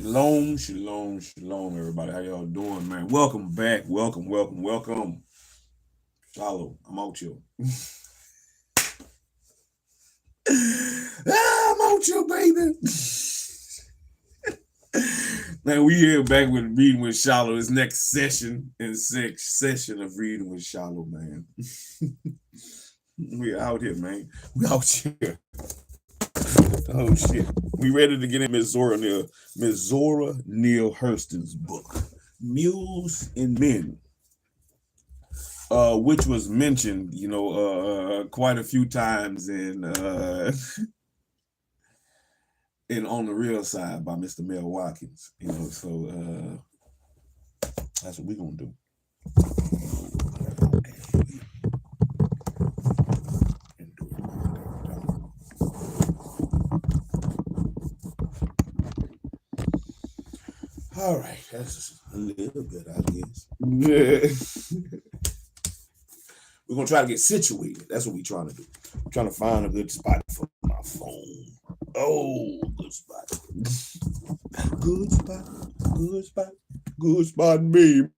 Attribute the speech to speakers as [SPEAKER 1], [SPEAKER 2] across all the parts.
[SPEAKER 1] Shalom, shalom, shalom, everybody. How y'all doing, man? Welcome back. Welcome, welcome, welcome. SHILO, I'm out here. I'm out here, baby. Man, we here back with Reading with SHILO. This next session of Reading with SHILO, man. We out here, man. We out here. Oh shit. We ready to get in Miss Zora Neal Hurston's book, Mules and Men. Which was mentioned, quite a few times in On the Real Side by Mr. Mel Watkins. So that's what we're gonna do. All right, that's a little bit, I guess. We're gonna try to get situated. That's what we're trying to do. I'm trying to find a good spot for my phone. Oh, good spot. Good spot. Good spot. Good spot, baby.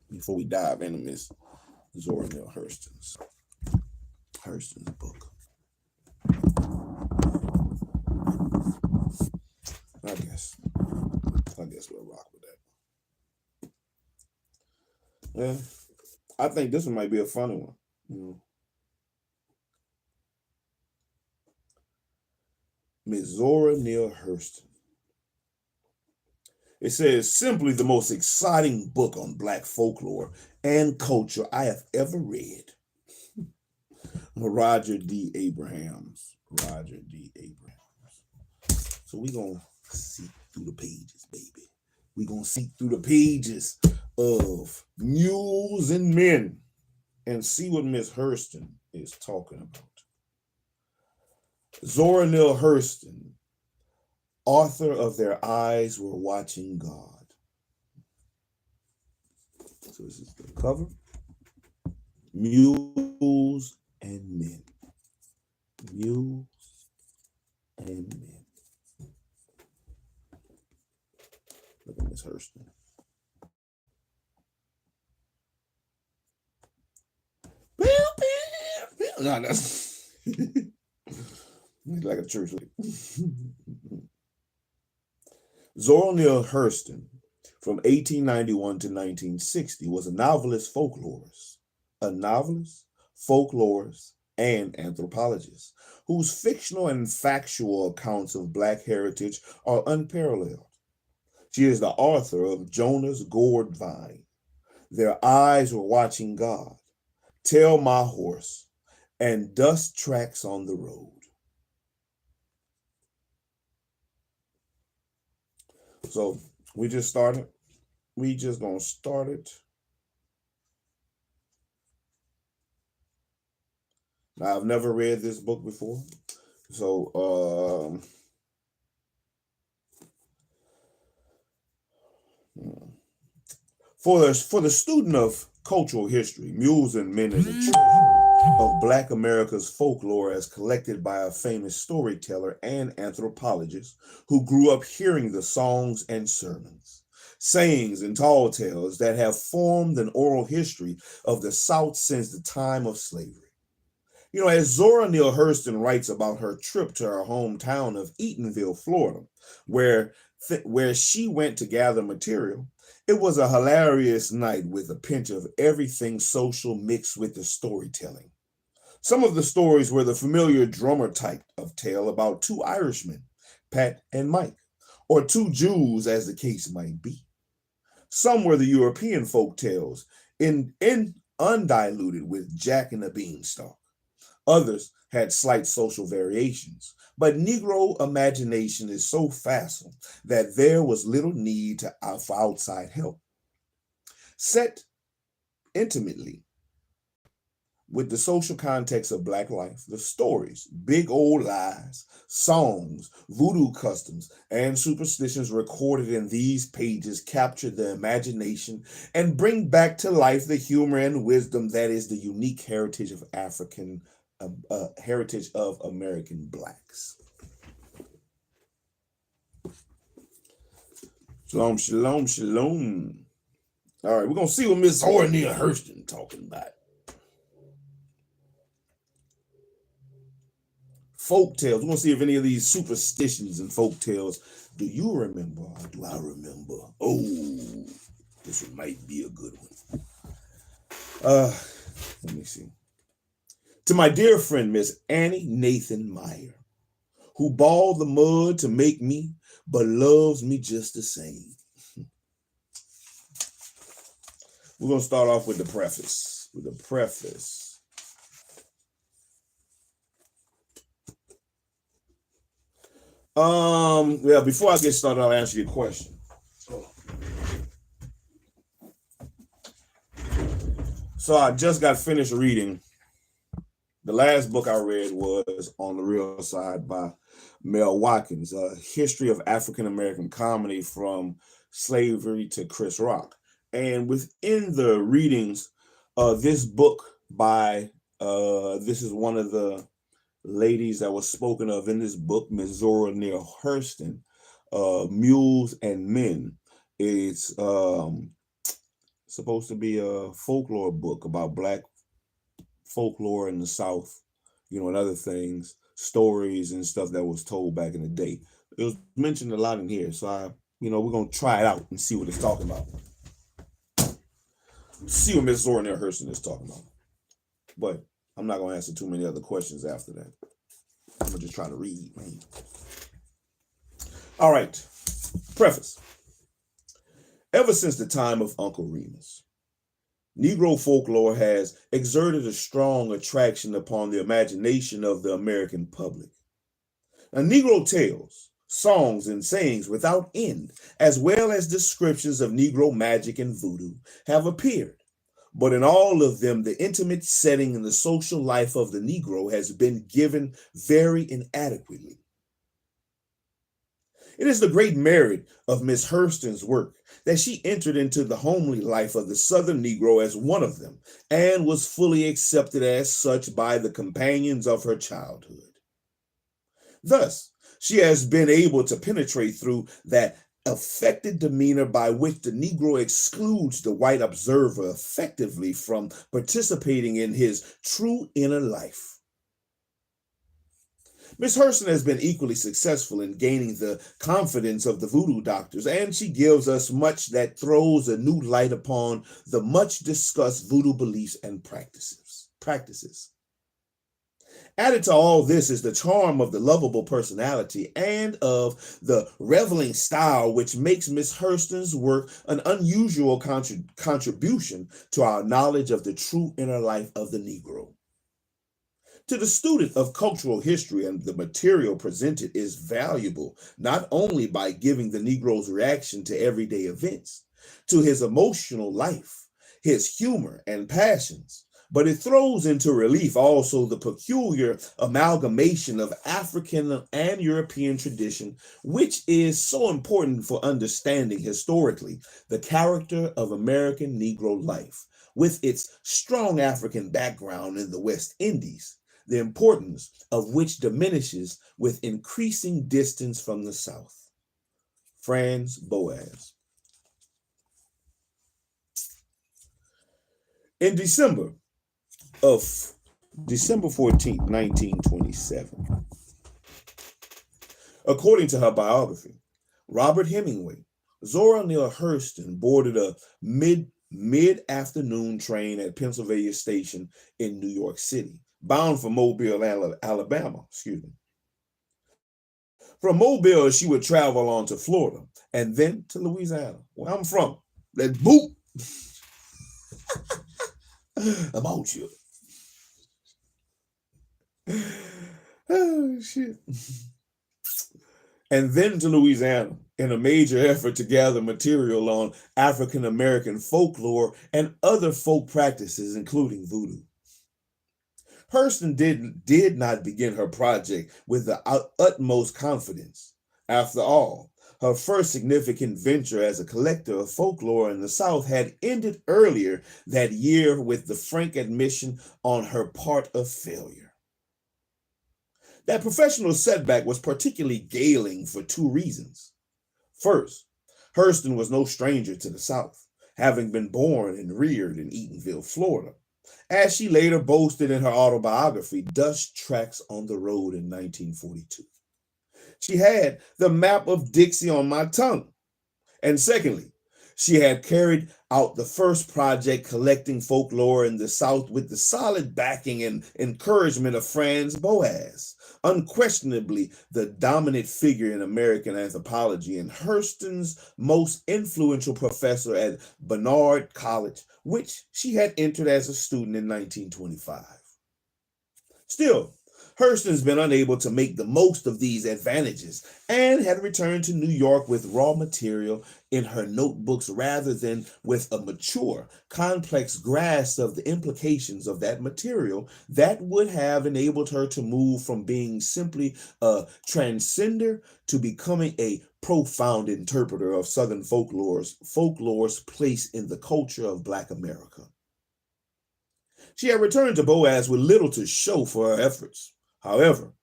[SPEAKER 1] Before we dive into Miss Zora Neal Hurston's book. I guess we'll rock with that. Yeah. I think this one might be a funny one. Miss Zora Neal Hurston. It says, simply the most exciting book on Black folklore and culture I have ever read. Roger D. Abrahams. So we're going to seek through the pages, baby. We're going to seek through the pages of Mules and Men and see what Miss Hurston is talking about. Zora Neal Hurston, author of Their Eyes Were Watching God. So this is the cover. Mules and Men. Mules and Men. Look at Miss Hurston. No, that's like a church. Zora Neal Hurston, from 1891 to 1960, was a novelist, folklorist, and anthropologist, whose fictional and factual accounts of Black heritage are unparalleled. She is the author of Jonah's Gourd Vine, Their Eyes Were Watching God, Tell My Horse, and Dust Tracks on the Road. So we just started. We just gonna start it. Now, I've never read this book before. So for the student of cultural history, Mules and Men is a treasure of Black America's folklore as collected by a famous storyteller and anthropologist who grew up hearing the songs and sermons, sayings and tall tales that have formed an oral history of the South since the time of slavery. As Zora Neal Hurston writes about her trip to her hometown of Eatonville, Florida, where she went to gather material, it was a hilarious night with a pinch of everything social mixed with the storytelling. Some of the stories were the familiar drummer type of tale about two Irishmen, Pat and Mike, or two Jews as the case might be. Some were the European folk tales, in undiluted with Jack and the Beanstalk. Others had slight social variations, but Negro imagination is so facile that there was little need for outside help. Set intimately with the social context of Black life, the stories, big old lies, songs, voodoo customs, and superstitions recorded in these pages capture the imagination and bring back to life the humor and wisdom that is the unique heritage of American Blacks. Shalom, shalom, shalom. All right, we're going to see what Miss Zora Neal Hurston talking about. Folk tales. We're going to see if any of these superstitions and folk tales, do you remember or do I remember? Oh, this one might be a good one. Let me see. To my dear friend, Miss Annie Nathan Meyer, who balled the mud to make me, but loves me just the same. We're going to start off with the preface. Before I get started, I'll answer your question. So I just got finished reading. The last book I read was On the Real Side by Mel Watkins, a history of African-American comedy from slavery to Chris Rock. And within the readings, this book by, this is one of the ladies that was spoken of in this book, Miss Zora Neal Hurston, Mules and Men. It's supposed to be a folklore book about Black folklore in the South, and other things, stories and stuff that was told back in the day. It was mentioned a lot in here, so we're gonna try it out and see what it's talking about. See what Miss Zora Neal Hurston is talking about. But I'm not gonna answer too many other questions after that. I'm gonna just try to read, man. All right. Preface. Ever since the time of Uncle Remus, Negro folklore has exerted a strong attraction upon the imagination of the American public. Now, Negro tales, songs, and sayings without end, as well as descriptions of Negro magic and voodoo, have appeared. But in all of them, the intimate setting and the social life of the Negro has been given very inadequately. It is the great merit of Miss Hurston's work that she entered into the homely life of the Southern Negro as one of them, and was fully accepted as such by the companions of her childhood. Thus, she has been able to penetrate through that affected demeanor by which the Negro excludes the white observer effectively from participating in his true inner life. Miss Hurston has been equally successful in gaining the confidence of the voodoo doctors, and she gives us much that throws a new light upon the much discussed voodoo beliefs and practices. Added to all this is the charm of the lovable personality and of the reveling style, which makes Miss Hurston's work an unusual contribution to our knowledge of the true inner life of the Negro. To the student of cultural history, and the material presented is valuable not only by giving the Negro's reaction to everyday events, to his emotional life, his humor and passions, but it throws into relief also the peculiar amalgamation of African and European tradition, which is so important for understanding historically the character of American Negro life, with its strong African background in the West Indies, the importance of which diminishes with increasing distance from the South. Franz Boas. In December 14th, 1927, according to her biography, Robert Hemingway, Zora Neal Hurston boarded a mid-afternoon train at Pennsylvania Station in New York City, bound for Mobile, Alabama. From Mobile, she would travel on to Florida and then to Louisiana, where I'm from. Let's boot. About you. Oh, shit. And then to Louisiana in a major effort to gather material on African American folklore and other folk practices, including voodoo. Hurston did not begin her project with the utmost confidence. After all, her first significant venture as a collector of folklore in the South had ended earlier that year with the frank admission on her part of failure. That professional setback was particularly galling for two reasons. First, Hurston was no stranger to the South, having been born and reared in Eatonville, Florida. As she later boasted in her autobiography, Dust Tracks on the Road in 1942. She had the map of Dixie on my tongue. And secondly, she had carried out the first project collecting folklore in the South with the solid backing and encouragement of Franz Boas, unquestionably the dominant figure in American anthropology and Hurston's most influential professor at Barnard College, which she had entered as a student in 1925. Still, Hurston's been unable to make the most of these advantages and had returned to New York with raw material in her notebooks rather than with a mature, complex grasp of the implications of that material that would have enabled her to move from being simply a transcender to becoming a profound interpreter of Southern folklore's place in the culture of Black America. She had returned to Boas with little to show for her efforts. However,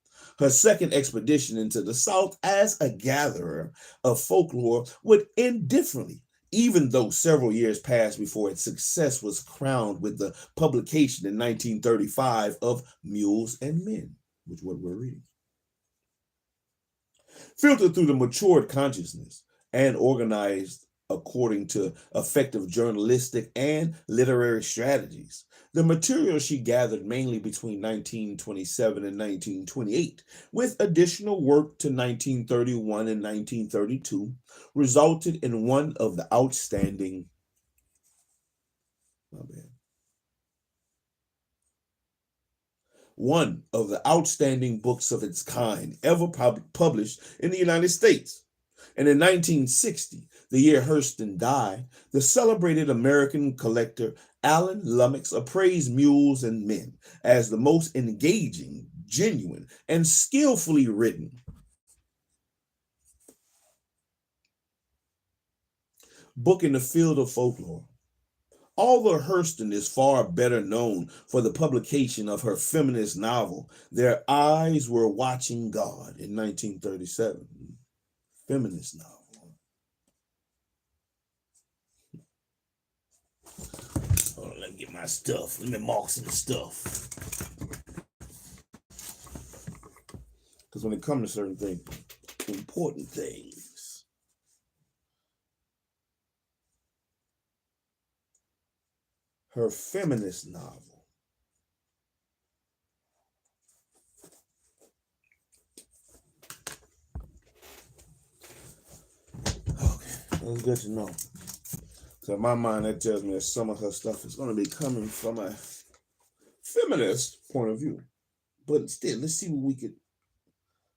[SPEAKER 1] her second expedition into the South as a gatherer of folklore would end differently, even though several years passed before its success was crowned with the publication in 1935 of Mules and Men, which is what we're reading. Filtered through the matured consciousness and organized according to effective journalistic and literary strategies, the material she gathered mainly between 1927 and 1928, with additional work to 1931 and 1932, resulted in one of the outstanding books of its kind ever published in the United States. And in 1960, the year Hurston died, the celebrated American collector Alan Lummox appraised Mules and Men as the most engaging, genuine, and skillfully written book in the field of folklore. Although Hurston is far better known for the publication of her feminist novel, Their Eyes Were Watching God in 1937. Feminist novel. Hold on, let me get my stuff. Let me mark some stuff. Because when it comes to certain things, important things, her feminist novel. Okay, that's good to know. So in my mind, that tells me that some of her stuff is going to be coming from a feminist point of view. But still, let's see what we could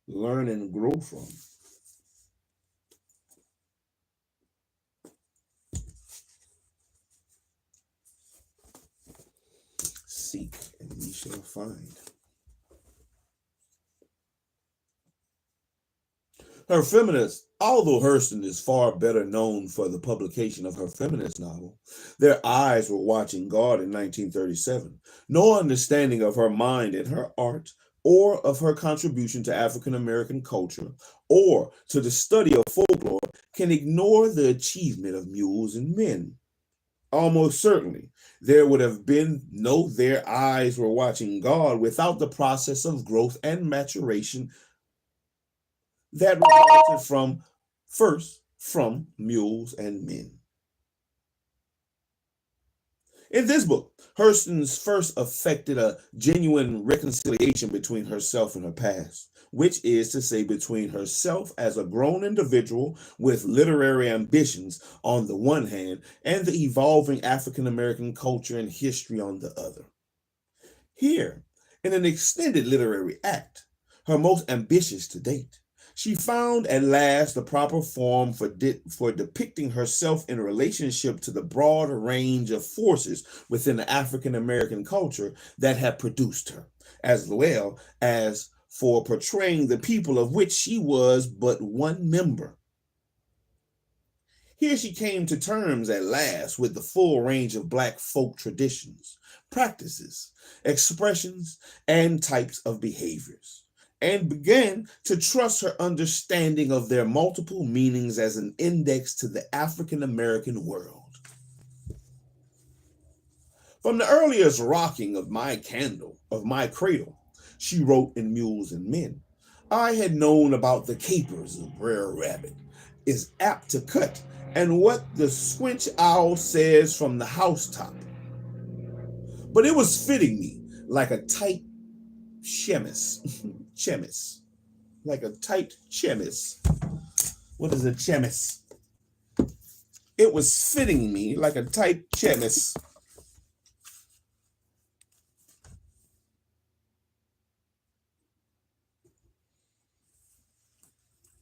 [SPEAKER 1] learn and grow from. Seek and we shall find. Her feminist, although Hurston is far better known for the publication of her feminist novel, Their Eyes Were Watching God in 1937. No understanding of her mind and her art, or of her contribution to African American culture, or to the study of folklore, can ignore the achievement of Mules and Men. Almost certainly, there would have been no Their Eyes Were Watching God without the process of growth and maturation that resulted from Mules and Men. In this book, Hurston's first effected a genuine reconciliation between herself and her past, which is to say between herself as a grown individual with literary ambitions on the one hand and the evolving African American culture and history on the other. Here, in an extended literary act, her most ambitious to date, she found at last the proper form for depicting herself in relationship to the broad range of forces within the African American culture that had produced her, as well as for portraying the people of which she was but one member. Here she came to terms at last with the full range of Black folk traditions, practices, expressions, and types of behaviors. and began to trust her understanding of their multiple meanings as an index to the African American world. From the earliest rocking of my cradle, she wrote in Mules and Men, I had known about the capers of Brer Rabbit is apt to cut, and what the squinch owl says from the housetop. But it was fitting me like a tight chemise. Chemise. Like a tight chemise. What is a chemise? It was fitting me like a tight chemise.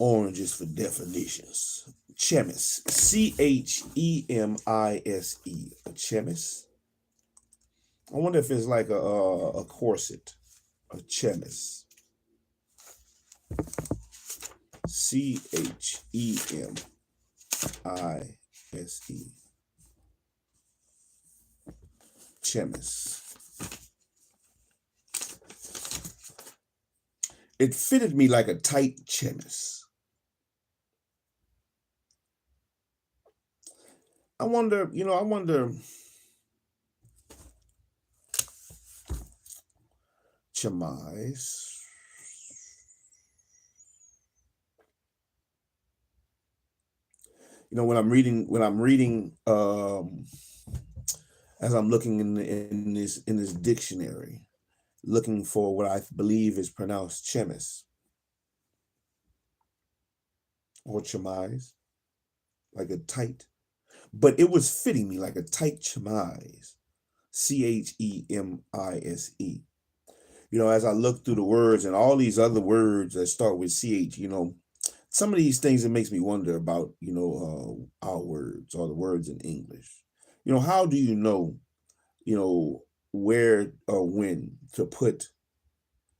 [SPEAKER 1] Oranges for definitions. Chemise. Chemise. A chemise. I wonder if it's like a corset. A chemise. Chemise. Chemise. It fitted me like a tight chemise. I wonder, chemise. When I'm reading, as I'm looking in this dictionary, looking for what I believe is pronounced chemise or chemise, like a tight, but it was fitting me like a tight chemise, Chemise. As I look through the words and all these other words that start with CH, some of these things, it makes me wonder about, our words or the words in English. How do you know, where or when to put,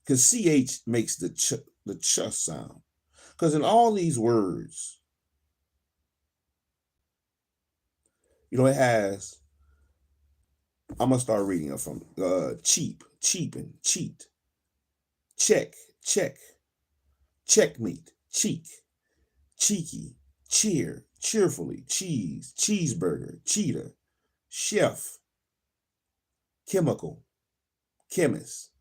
[SPEAKER 1] because CH makes the ch sound. Because in all these words, it has, I'm going to start reading it from cheap, cheapen, cheat, check, checkmate, cheek, cheeky, cheer, cheerfully, cheese, cheeseburger, cheetah, chef, chemical, chemist.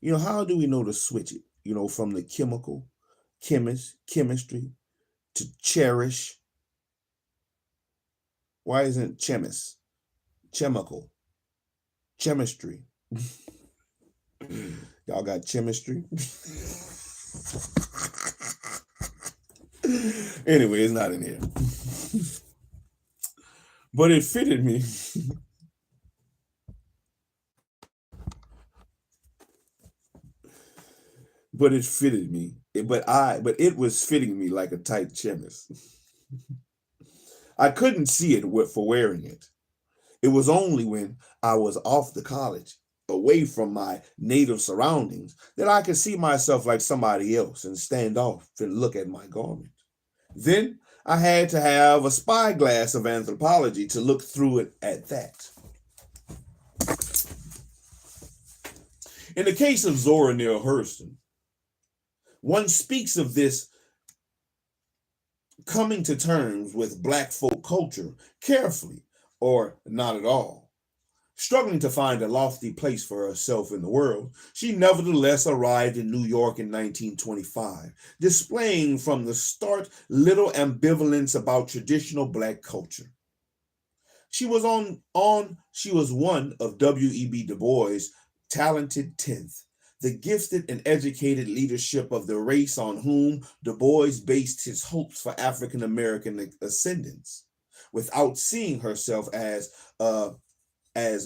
[SPEAKER 1] How do we know to switch it? From the chemical, chemist, chemistry, to cherish. Why isn't chemist? Chemical, chemistry. Y'all got chemistry? Anyway, it's not in here. But it fitted me. But it fitted me. But it was fitting me like a tight chemise. I couldn't see it for wearing it. It was only when I was off the college, away from my native surroundings, that I could see myself like somebody else and stand off and look at my garment. Then I had to have a spyglass of anthropology to look through it at that. In the case of Zora Neale Hurston, one speaks of this coming to terms with Black folk culture carefully or not at all. Struggling to find a lofty place for herself in the world, she nevertheless arrived in New York in 1925, displaying from the start little ambivalence about traditional Black culture. She was one of W.E.B. Du Bois' talented 10th, the gifted and educated leadership of the race on whom Du Bois based his hopes for African American ascendance, without seeing herself as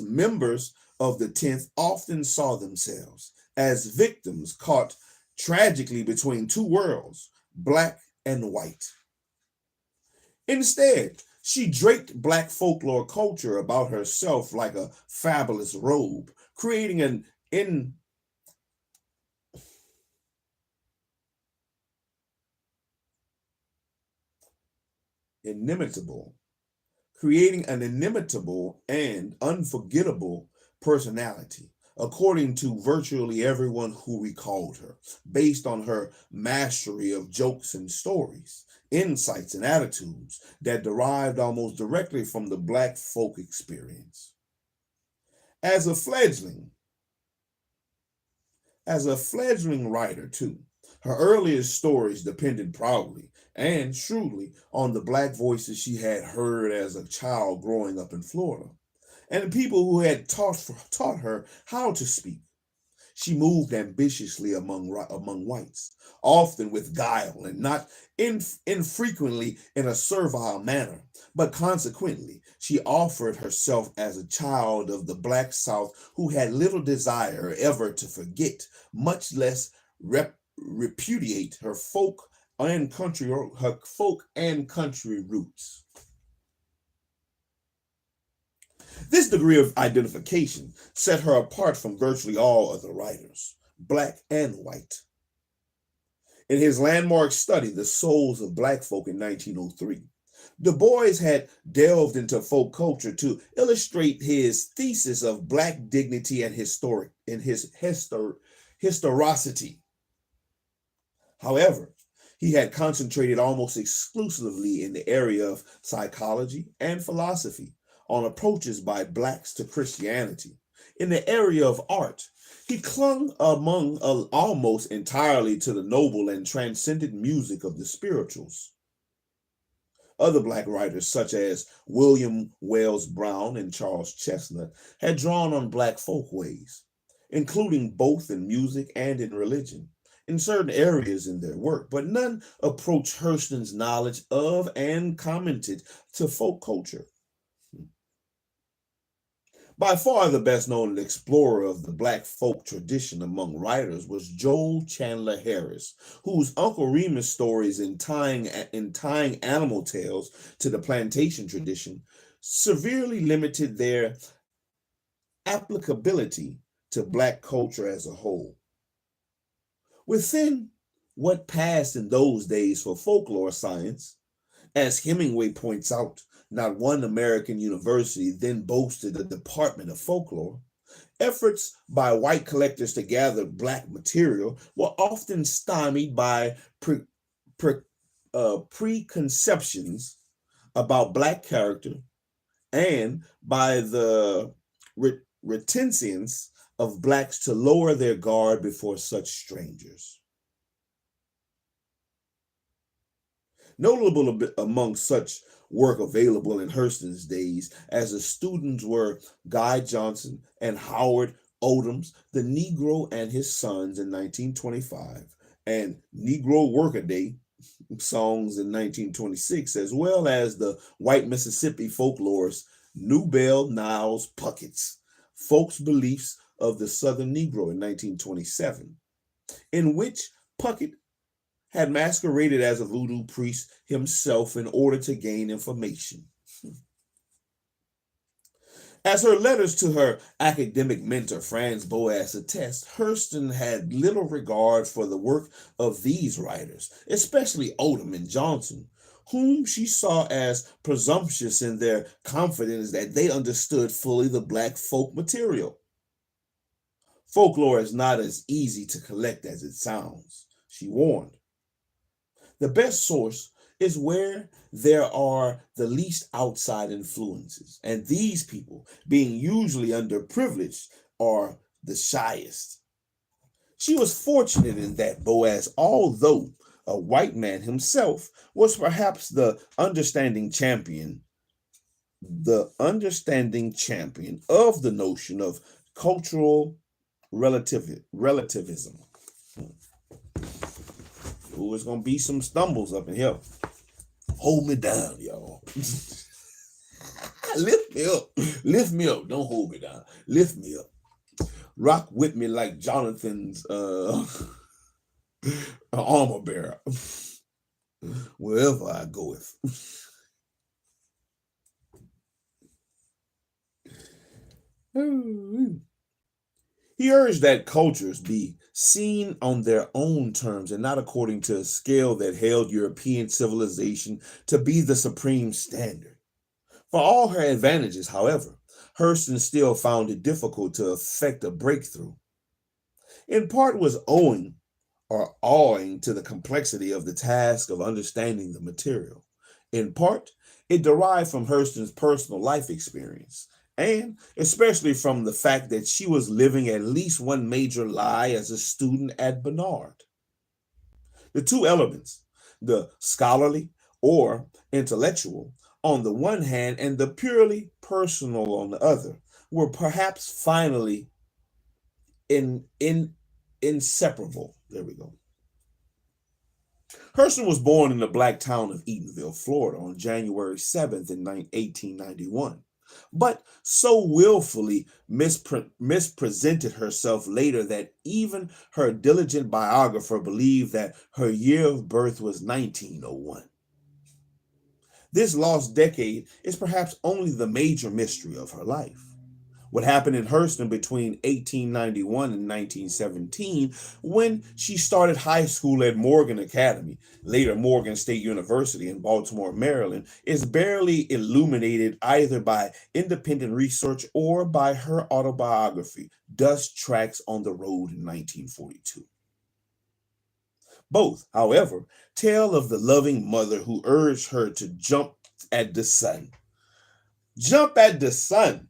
[SPEAKER 1] members of the 10th often saw themselves as victims caught tragically between two worlds, Black and white. Instead, she draped Black folklore culture about herself like a fabulous robe, creating an inimitable and unforgettable personality, according to virtually everyone who recalled her, based on her mastery of jokes and stories, insights and attitudes that derived almost directly from the Black folk experience. As a fledgling, as a fledgling writer, too, her earliest stories depended proudly and shrewdly on the Black voices she had heard as a child growing up in Florida, and the people who had taught her how to speak. She moved ambitiously among whites, often with guile and not infrequently in a servile manner. But consequently, she offered herself as a child of the Black South who had little desire ever to forget, much less repudiate her folk and country roots. This degree of identification set her apart from virtually all other writers, Black and white. In his landmark study, The Souls of Black Folk in 1903, Du Bois had delved into folk culture to illustrate his thesis of Black dignity and historicity. However, he had concentrated almost exclusively in the area of psychology and philosophy on approaches by Blacks to Christianity. In the area of art, he clung almost entirely to the noble and transcendent music of the spirituals. Other Black writers, such as William Wells Brown and Charles Chesnutt, had drawn on Black folkways, including both in music and in religion, in certain areas in their work, but none approached Hurston's knowledge of and commented to folk culture. By far the best known explorer of the Black folk tradition among writers was Joel Chandler Harris, whose Uncle Remus stories in tying animal tales to the plantation tradition severely limited their applicability to Black culture as a whole. Within what passed in those days for folklore science, as Hemingway points out, not one American university then boasted a department of folklore. Efforts by white collectors to gather Black material were often stymied by preconceptions about Black character and by the reticence of Blacks to lower their guard before such strangers. Notable among such work available in Hurston's days as the students were Guy Johnson and Howard Odom's The Negro and His Sons in 1925 and Negro Workaday songs in 1926, as well as the white Mississippi folklorist Newbell Niles Puckett's Folks' Beliefs of the Southern Negro in 1927, in which Puckett had masqueraded as a voodoo priest himself in order to gain information. As her letters to her academic mentor, Franz Boas, attest, Hurston had little regard for the work of these writers, especially Odom and Johnson, whom she saw as presumptuous in their confidence that they understood fully the Black folk material. Folklore is not as easy to collect as it sounds, she warned. The best source is where there are the least outside influences, and these people, being usually underprivileged, are the shyest. She was fortunate in that Boas, although a white man himself, was perhaps the understanding champion of the notion of cultural relativism. Ooh, it's gonna be some stumbles up in here. Hold me down, y'all. Lift me up. Lift me up. Don't hold me down. Lift me up. Rock with me like Jonathan's armor bearer. Wherever I go with. He urged that cultures be seen on their own terms and not according to a scale that held European civilization to be the supreme standard. For all her advantages, however, Hurston still found it difficult to effect a breakthrough. In part was owing to the complexity of the task of understanding the material. In part, it derived from Hurston's personal life experience, and especially from the fact that she was living at least one major lie as a student at Barnard. The two elements, the scholarly or intellectual on the one hand and the purely personal on the other, were perhaps finally inseparable. There we go. Hurston was born in the black town of Eatonville, Florida on January 7th in 1891, but so willfully mispresented herself later that even her diligent biographer believed that her year of birth was 1901. This lost decade is perhaps only the major mystery of her life. What happened in Hurston between 1891 and 1917, when she started high school at Morgan Academy, later Morgan State University in Baltimore, Maryland, is barely illuminated either by independent research or by her autobiography, Dust Tracks on the Road in 1942. Both, however, tell of the loving mother who urged her to jump at the sun. Jump at the sun!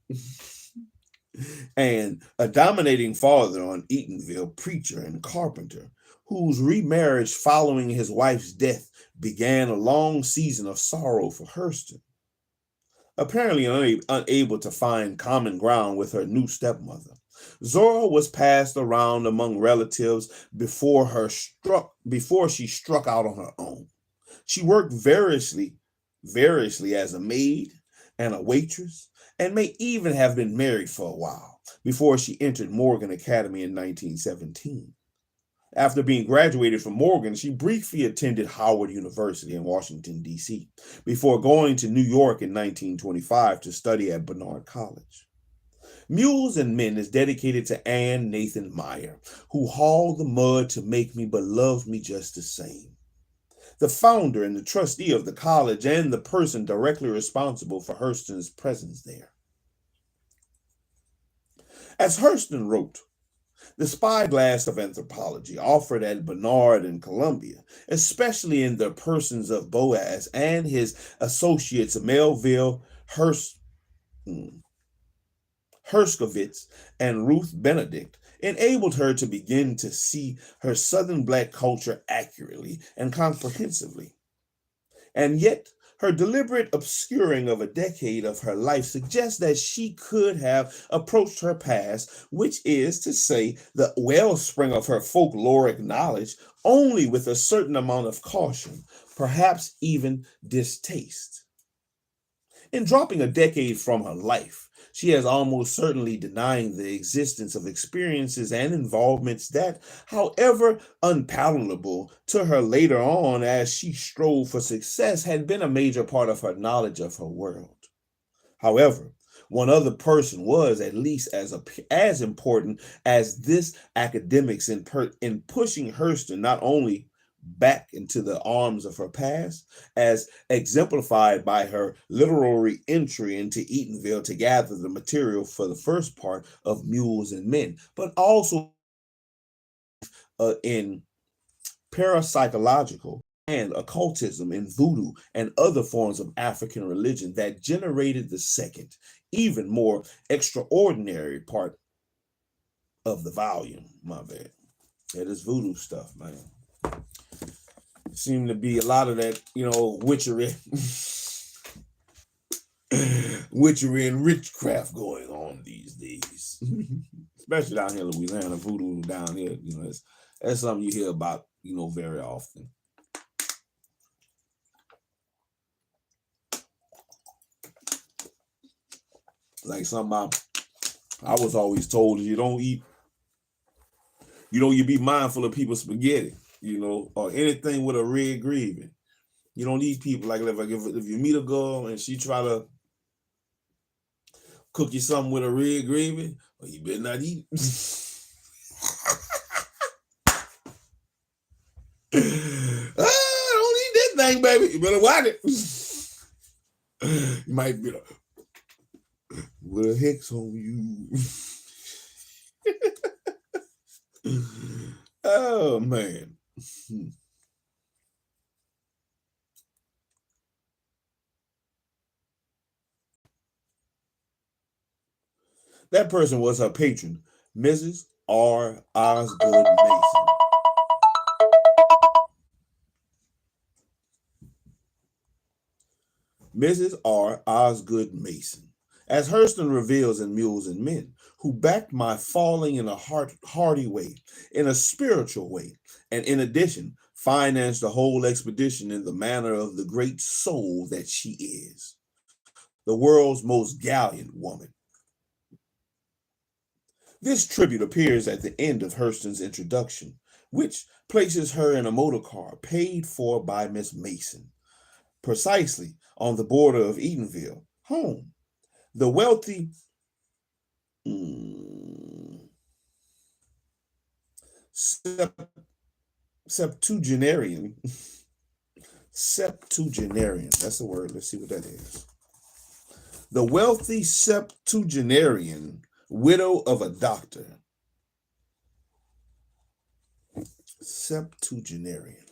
[SPEAKER 1] And a dominating father on Eatonville, preacher and carpenter, whose remarriage following his wife's death began a long season of sorrow for Hurston. Apparently unable to find common ground with her new stepmother, Zora was passed around among relatives before she struck out on her own. She worked variously as a maid and a waitress, and may even have been married for a while before she entered Morgan Academy in 1917. After being graduated from Morgan, she briefly attended Howard University in Washington, D.C., before going to New York in 1925 to study at Barnard College. Mules and Men is dedicated to Ann Nathan Meyer, who hauled the mud to make me but loved me just the same. The founder and the trustee of the college and the person directly responsible for Hurston's presence there. As Hurston wrote, the spyglass of anthropology offered at Barnard and Columbia, especially in the persons of Boaz and his associates Melville Herskovitz and Ruth Benedict, enabled her to begin to see her Southern Black culture accurately and comprehensively. And yet, her deliberate obscuring of a decade of her life suggests that she could have approached her past, which is to say, the wellspring of her folkloric knowledge, only with a certain amount of caution, perhaps even distaste. In dropping a decade from her life, she has almost certainly denying the existence of experiences and involvements that, however unpalatable to her later on as she strove for success, had been a major part of her knowledge of her world. However, one other person was at least as important as this academics in pushing Hurston not only back into the arms of her past, as exemplified by her literary entry into Eatonville to gather the material for the first part of Mules and Men, but also in parapsychological and occultism and voodoo and other forms of African religion that generated the second, even more extraordinary part of the volume. My bad. That is voodoo stuff, man. Seem to be a lot of that, witchery, witchery and witchcraft going on these days, especially down here in Louisiana. Voodoo down here, that's something you hear about, very often. Like something I was always told, you don't eat, you be mindful of people's spaghetti. Or anything with a red gravy. You don't eat people like if you meet a girl and she try to cook you something with a red gravy, well, you better not eat. Don't eat that thing, baby. You better watch it. You might with a hex on you. Oh, man. That person was her patron, Mrs. R. Osgood Mason. Mrs. R. Osgood Mason. As Hurston reveals in Mules and Men, who backed my falling in a hearty way, in a spiritual way, and in addition, financed the whole expedition in the manner of the great soul that she is, the world's most gallant woman. This tribute appears at the end of Hurston's introduction, which places her in a motor car paid for by Miss Mason, precisely on the border of Eatonville, home. The wealthy septuagenarian, that's the word. Let's see what that is. The wealthy septuagenarian widow of a doctor. Septuagenarian.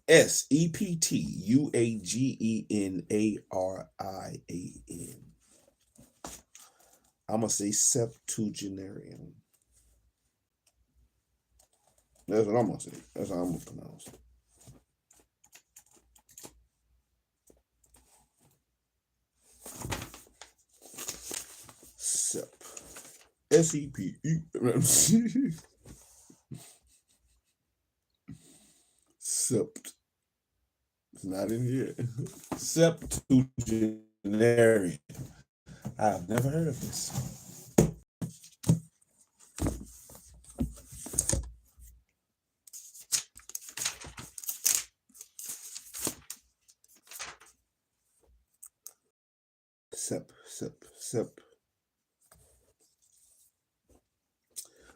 [SPEAKER 1] SEPTUAGENARIAN. I'm going to say septuagenarian. That's what I'm going to say. That's how I'm going to pronounce it. SEPE. Sept. It's not in here. Septuagenarian. I've never heard of this.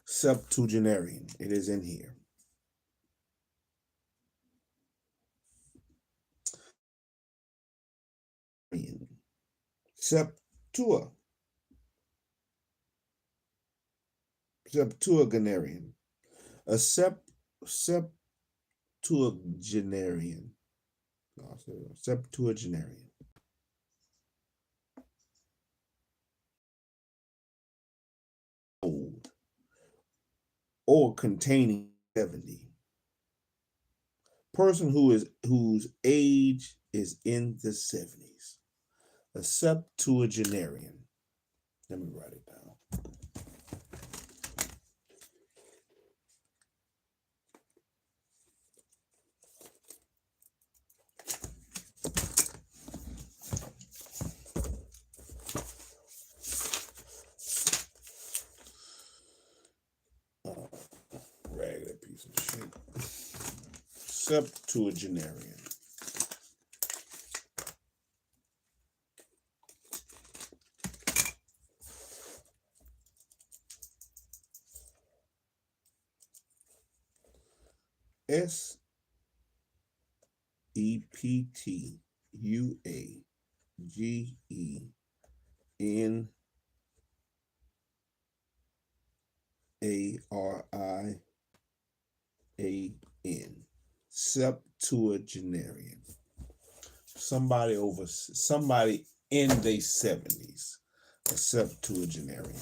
[SPEAKER 1] Septuagenarian. It is in here. Septuagenarian. A septuagenarian. Septuagenarian. Old or containing 70. Person whose age is in the 70s. A septuagenarian. Let me write it down. Ragged piece of shit. Septuagenarian. SEPTUAGENARIAN. Septuagenarian. Somebody in their 70s. A septuagenarian.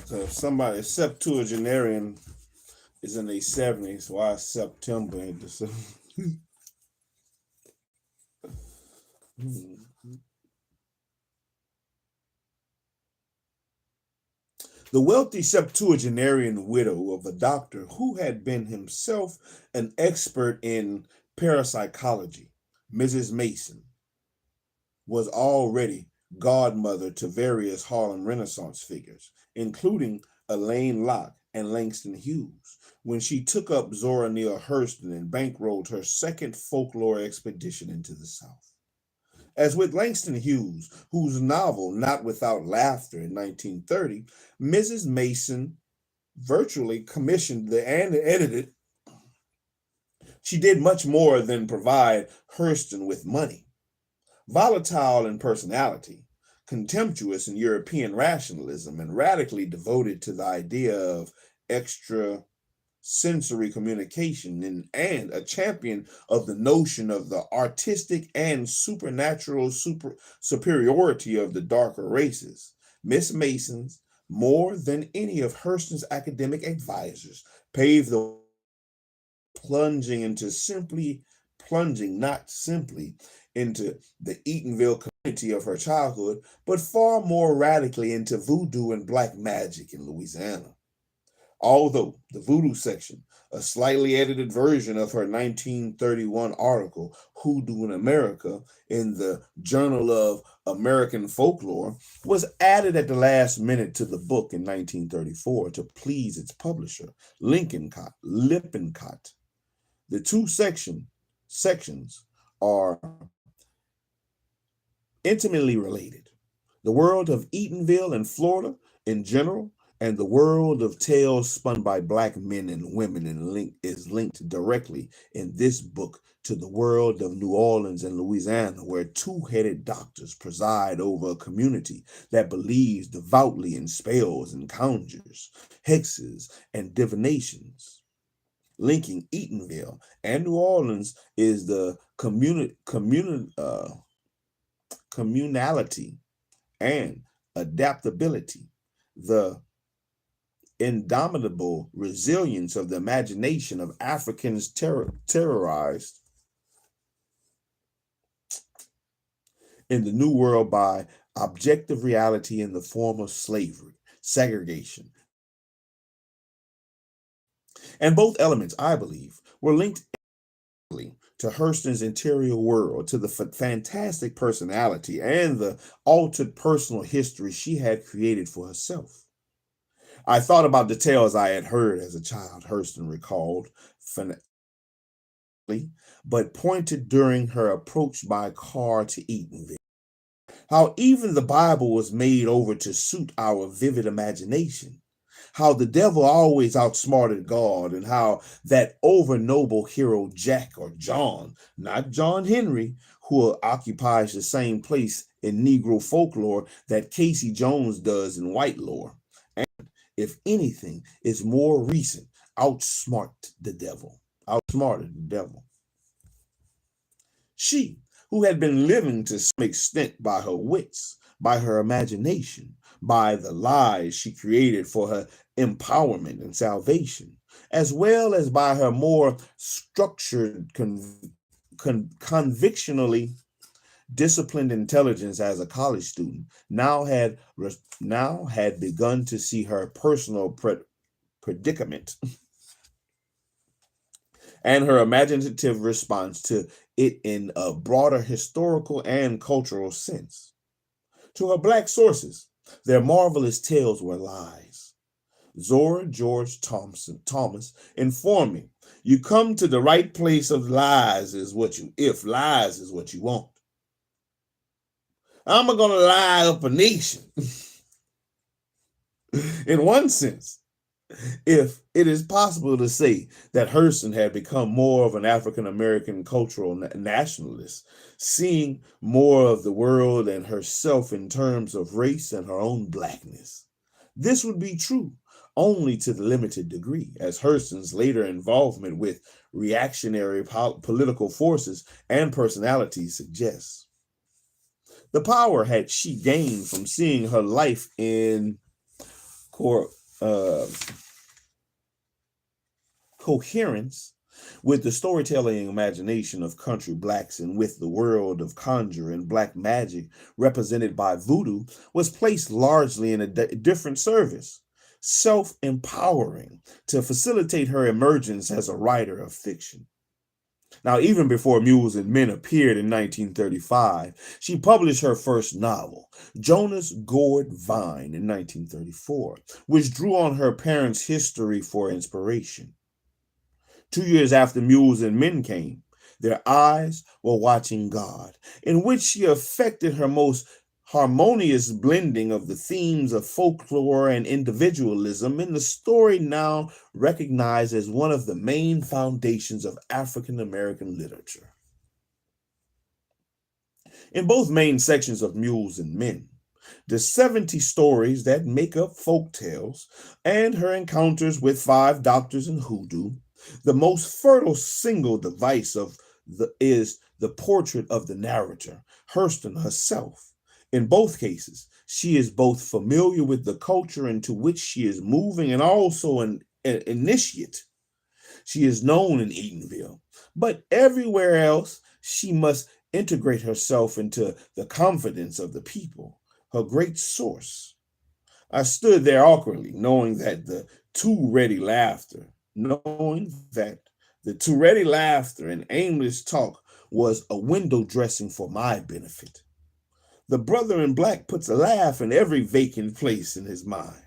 [SPEAKER 1] So if somebody septuagenarian is in their 70s, why September ain't December? The wealthy septuagenarian widow of a doctor who had been himself an expert in parapsychology, Mrs. Mason, was already godmother to various Harlem Renaissance figures, including Elaine Locke and Langston Hughes, when she took up Zora Neale Hurston and bankrolled her second folklore expedition into the South. As with Langston Hughes, whose novel Not Without Laughter in 1930, Mrs. Mason virtually commissioned and edited, she did much more than provide Hurston with money. Volatile in personality, contemptuous in European rationalism, and radically devoted to the idea of extra sensory communication and a champion of the notion of the artistic and supernatural superiority of the darker races. Miss Mason's, more than any of Hurston's academic advisors, paved the plunging not simply into the Eatonville community of her childhood, but far more radically into voodoo and black magic in Louisiana. Although the voodoo section, a slightly edited version of her 1931 article, Hoodoo in America, in the Journal of American Folklore, was added at the last minute to the book in 1934 to please its publisher, Lippincott. The two sections are intimately related. The world of Eatonville and Florida in general, and the world of tales spun by Black men and women is linked directly in this book to the world of New Orleans and Louisiana, where two-headed doctors preside over a community that believes devoutly in spells and conjures, hexes, and divinations. Linking Eatonville and New Orleans is the communality and adaptability, the indomitable resilience of the imagination of Africans terrorized in the New World by objective reality in the form of slavery, segregation. And both elements, I believe, were linked to Hurston's interior world, to the fantastic personality and the altered personal history she had created for herself. I thought about the tales I had heard as a child, Hurston recalled, but pointed during her approach by car to Eatonville. How even the Bible was made over to suit our vivid imagination. How the devil always outsmarted God, and how that overnoble hero Jack or John, not John Henry, who occupies the same place in Negro folklore that Casey Jones does in white lore, and if anything is more recent, outsmarted the devil. She, who had been living to some extent by her wits, by her imagination, by the lies she created for her empowerment and salvation, as well as by her more structured, convictionally disciplined intelligence as a college student, now had begun to see her personal predicament and her imaginative response to it in a broader historical and cultural sense. To her Black sources, their marvelous tales were lies. Zora George Thomas informed me, "You come to the right place of lies if lies is what you want. I'm gonna lie up a nation." In one sense, if it is possible to say that Hurston had become more of an African-American cultural nationalist, seeing more of the world and herself in terms of race and her own Blackness. This would be true only to the limited degree, as Hurston's later involvement with reactionary political forces and personalities suggests. The power had she gained from seeing her life in coherence with the storytelling imagination of country Blacks and with the world of conjure and Black magic represented by voodoo was placed largely in a different service, self-empowering to facilitate her emergence as a writer of fiction. Now, even before Mules and Men appeared in 1935, she published her first novel, Jonas Gourd Vine, in 1934, which drew on her parents' history for inspiration. 2 years after Mules and Men came, Their Eyes Were Watching God, in which she affected her most harmonious blending of the themes of folklore and individualism in the story now recognized as one of the main foundations of African American literature. In both main sections of Mules and Men, the 70 stories that make up folk tales and her encounters with 5 doctors and hoodoo, the most fertile single device is the portrait of the narrator, Hurston herself. In both cases, she is both familiar with the culture into which she is moving and also an initiate. She is known in Eatonville, but everywhere else she must integrate herself into the confidence of the people, her great source. I stood there awkwardly, knowing that the too ready laughter and aimless talk was a window dressing for my benefit. The brother in black puts a laugh in every vacant place in his mind.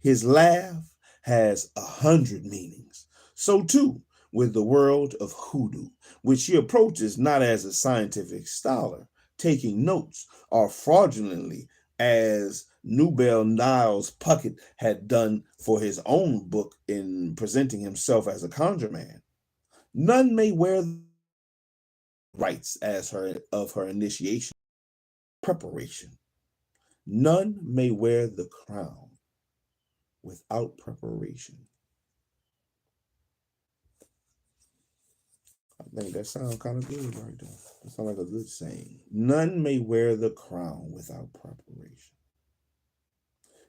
[SPEAKER 1] His laugh has 100 meanings. So too with the world of hoodoo, which he approaches not as a scientific scholar, taking notes, or fraudulently as Nubel Niles Puckett had done for his own book in presenting himself as a conjureman. None may wear the rites as her initiation preparation. None may wear the crown without preparation. I think that sounds kind of good right there. That sounds like a good saying. None may wear the crown without preparation.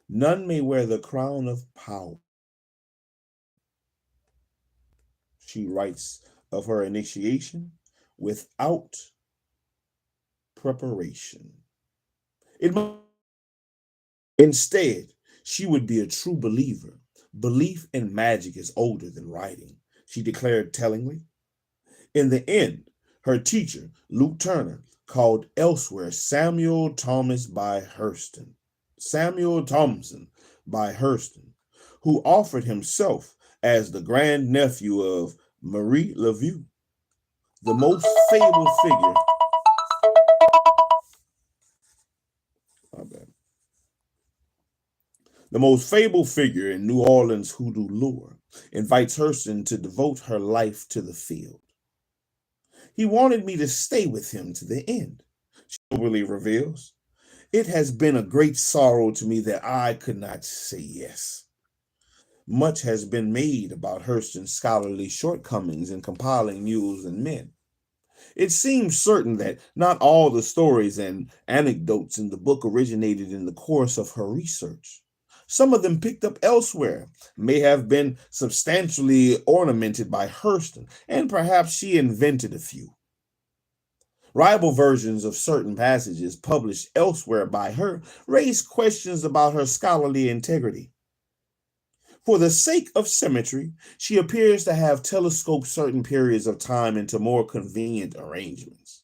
[SPEAKER 1] None may wear the crown of power. She writes of her initiation without preparation. Instead, she would be a true believer. Belief in magic is older than writing, she declared tellingly. In the end, her teacher, Luke Turner, called elsewhere Samuel Thompson by Hurston, who offered himself as the grandnephew of Marie Laveau, the most fabled figure. The most fabled figure in New Orleans hoodoo lore, invites Hurston to devote her life to the field. He wanted me to stay with him to the end, she soberly reveals. It has been a great sorrow to me that I could not say yes. Much has been made about Hurston's scholarly shortcomings in compiling Mules and Men. It seems certain that not all the stories and anecdotes in the book originated in the course of her research. Some of them picked up elsewhere may have been substantially ornamented by Hurston, and perhaps she invented a few. Rival versions of certain passages published elsewhere by her raise questions about her scholarly integrity. For the sake of symmetry, she appears to have telescoped certain periods of time into more convenient arrangements.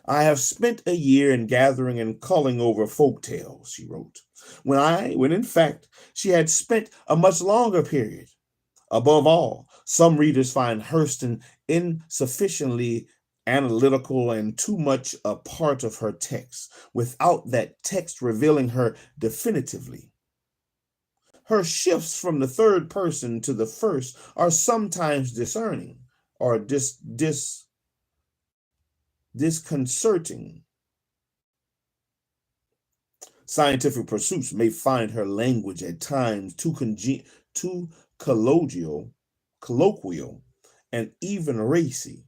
[SPEAKER 1] I have spent a year in gathering and culling over folk tales, she wrote, when in fact she had spent a much longer period. Above all, some readers find Hurston insufficiently analytical and too much a part of her text, without that text revealing her definitively. Her shifts from the third person to the first are sometimes discerning or disconcerting. Scientific pursuits may find her language at times too colloquial, and even racy.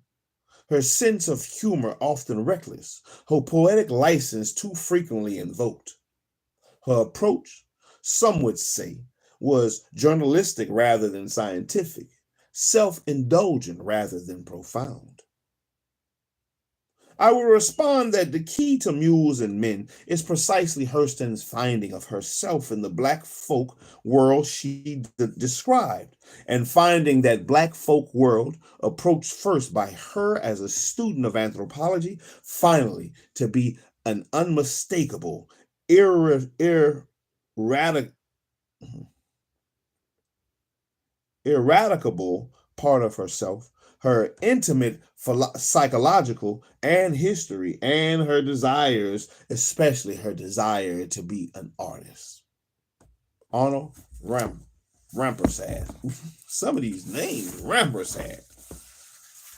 [SPEAKER 1] Her sense of humor often reckless, her poetic license too frequently invoked. Her approach, some would say, was journalistic rather than scientific, self-indulgent rather than profound. I will respond that the key to Mules and Men is precisely Hurston's finding of herself in the Black folk world she described, and finding that Black folk world approached first by her as a student of anthropology, finally to be an unmistakable, ineradicable part of herself, her intimate psychological and history, and her desires, especially her desire to be an artist. Arnold Rampersad. Some of these names, Rampersad.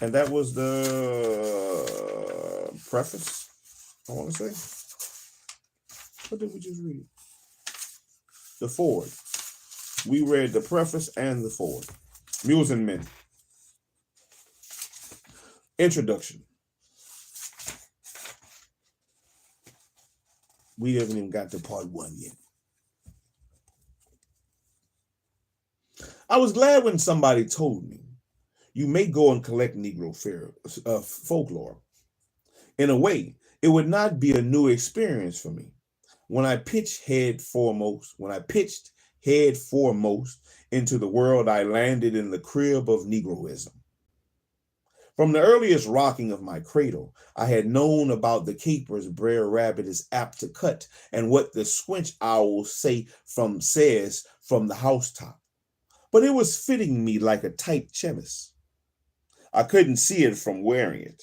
[SPEAKER 1] And that was the preface, I want to say. What did we just read? The foreword. We read the preface and the foreword. Mules and Men. Introduction. We haven't even got to part 1 yet. I was glad when somebody told me, you may go and collect Negro folklore. In a way, it would not be a new experience for me. When I pitched head foremost into the world, I landed in the crib of Negroism. From the earliest rocking of my cradle, I had known about the capers Brer Rabbit is apt to cut and what the squinch owl says from the housetop. But it was fitting me like a tight chemise. I couldn't see it from wearing it.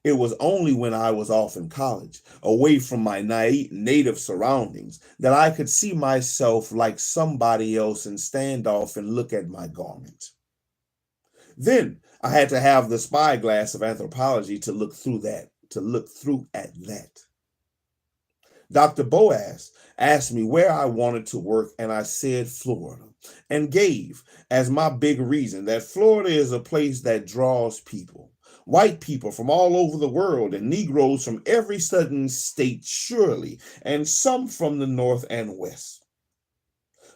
[SPEAKER 1] It was only when I was off in college, away from my native surroundings, that I could see myself like somebody else and stand off and look at my garment. Then I had to have the spyglass of anthropology to look through at that. Dr. Boaz asked me where I wanted to work, and I said Florida, and gave as my big reason that Florida is a place that draws people, white people from all over the world, and Negroes from every southern state, surely, and some from the north and west.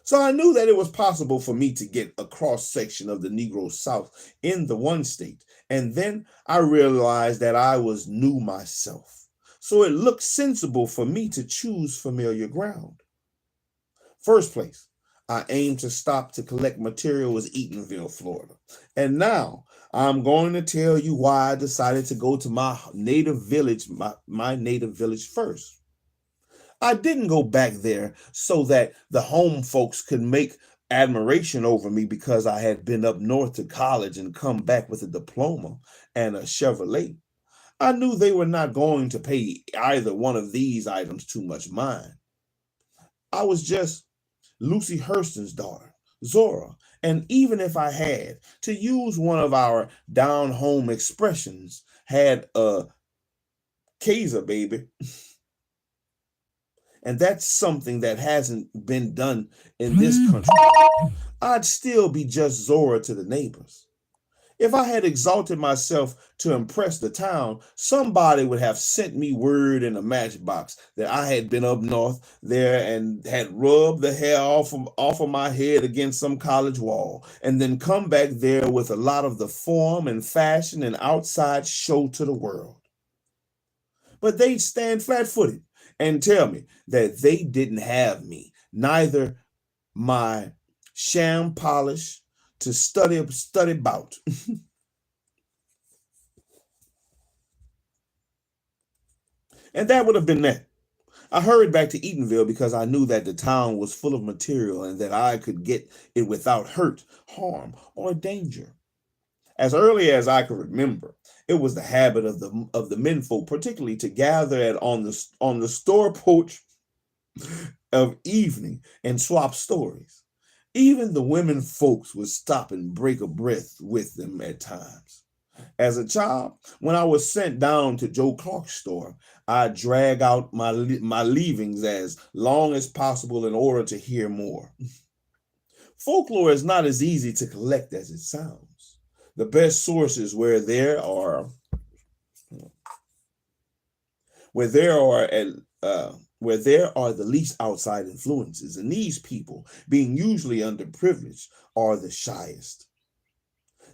[SPEAKER 1] So I knew that it was possible for me to get a cross-section of the Negro South in the one state, and then I realized that I was new myself. So it looked sensible for me to choose familiar ground. First place, I aimed to stop to collect material was Eatonville, Florida. And now I'm going to tell you why I decided to go to my native village, my native village first. I didn't go back there so that the home folks could make admiration over me because I had been up north to college and come back with a diploma and a Chevrolet. I knew they were not going to pay either one of these items too much mind. I was just Lucy Hurston's daughter, Zora, and even if I had, to use one of our down-home expressions, had a Kaiser baby, and that's something that hasn't been done in this country, I'd still be just Zora to the neighbors. If I had exalted myself to impress the town, somebody would have sent me word in a matchbox that I had been up north there and had rubbed the hair off of my head against some college wall, and then come back there with a lot of the form and fashion and outside show to the world. But they'd stand flat-footed and tell me that they didn't have me, neither my sham polish to study about. And that would have been that. I hurried back to Eatonville because I knew that the town was full of material and that I could get it without hurt, harm, or danger. As early as I could remember, it was the habit of the menfolk, particularly to gather on the store porch of evening and swap stories. Even the women folks would stop and break a breath with them at times. As a child, when I was sent down to Joe Clark's store, I'd drag out my leavings as long as possible in order to hear more. Folklore is not as easy to collect as it sounds. The best sources where there are the least outside influences, and these people, being usually underprivileged, are the shyest.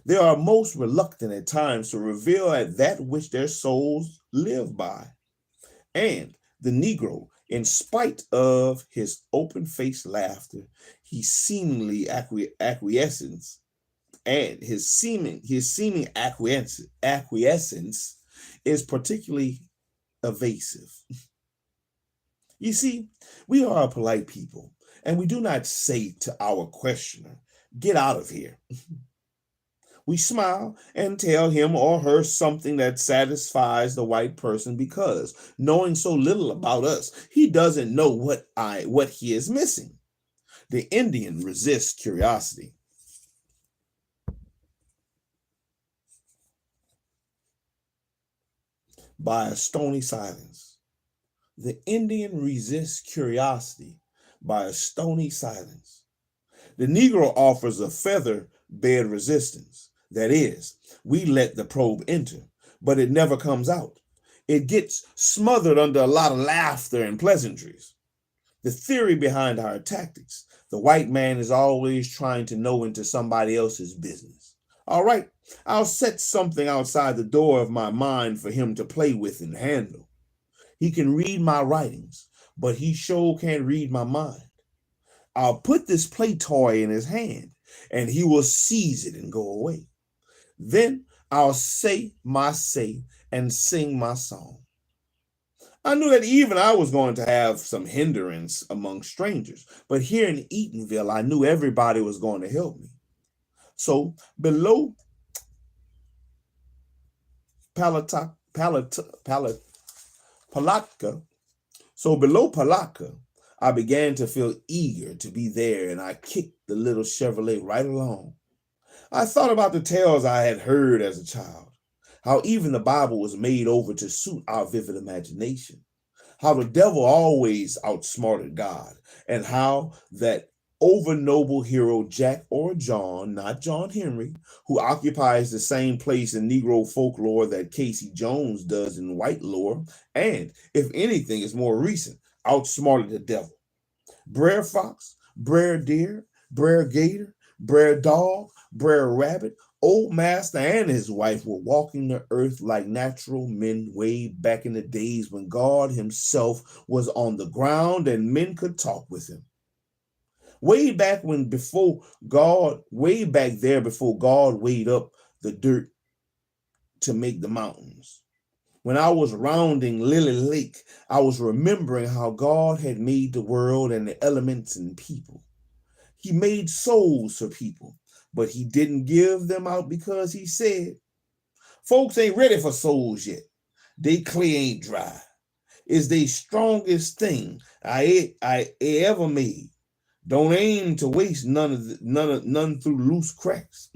[SPEAKER 1] They are most reluctant at times to reveal that which their souls live by. And the Negro, in spite of his open-faced laughter, he seemingly acquiescence, and his seeming acquiescence is particularly evasive. You see, we are a polite people, and we do not say to our questioner, "Get out of here." We smile and tell him or her something that satisfies the white person because, knowing so little about us, he doesn't know what he is missing. The Indian resists curiosity. By a stony silence. The Indian resists curiosity by a stony silence. The Negro offers a feather bed resistance. That is, we let the probe enter, but it never comes out. It gets smothered under a lot of laughter and pleasantries. The theory behind our tactics: the white man is always trying to know into somebody else's business. All right, I'll set something outside the door of my mind for him to play with and handle. He can read my writings, but he sure can't read my mind. I'll put this play toy in his hand, and he will seize it and go away. Then I'll say my say and sing my song. I knew that even I was going to have some hindrance among strangers, but here in Eatonville, I knew everybody was going to help me. So below Palatka, I began to feel eager to be there, and I kicked the little Chevrolet right along. I thought about the tales I had heard as a child, how even the Bible was made over to suit our vivid imagination, how the devil always outsmarted God, and how that over-noble hero Jack or John, not John Henry, who occupies the same place in Negro folklore that Casey Jones does in white lore, and, if anything is more recent, outsmarted the devil. Brer Fox, Brer Deer, Brer Gator, Brer Dog, Brer Rabbit, Old Master and his wife were walking the earth like natural men way back in the days when God himself was on the ground and men could talk with him. Way back before God weighed up the dirt to make the mountains. When I was rounding Lily Lake, I was remembering how God had made the world and the elements and people. He made souls for people, but he didn't give them out because he said, folks ain't ready for souls yet. They clay ain't dry. It's the strongest thing I ever made. Don't aim to waste none through loose cracks.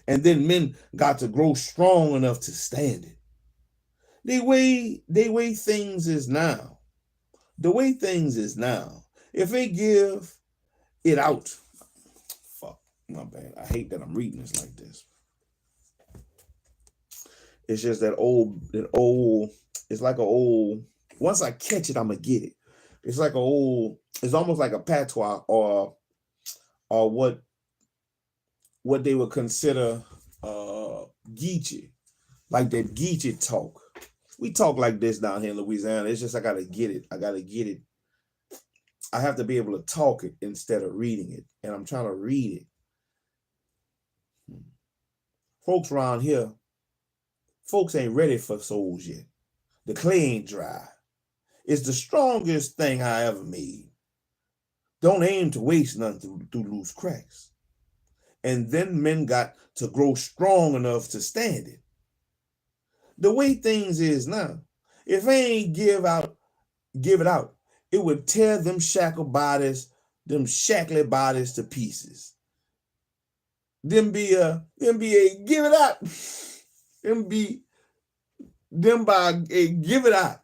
[SPEAKER 1] And then men got to grow strong enough to stand it. The way things is now. The way things is now. If they give it out. Fuck, my bad. I hate that I'm reading this like this. It's just that old, it's like an old, once I catch it, I'm gonna get it. It's like it's almost like a patois or what they would consider Geechee, like that Geechee talk. We talk like this down here in Louisiana. It's just I gotta get it. I have to be able to talk it instead of reading it, and I'm trying to read it. Folks around here, folks ain't ready for souls yet. The clay ain't dry. It's the strongest thing I ever made. Don't aim to waste none through loose cracks. And then men got to grow strong enough to stand it. The way things is now, if they ain't give it out, it would tear them shackly bodies to pieces. Them be a give it out. Them by a give it out.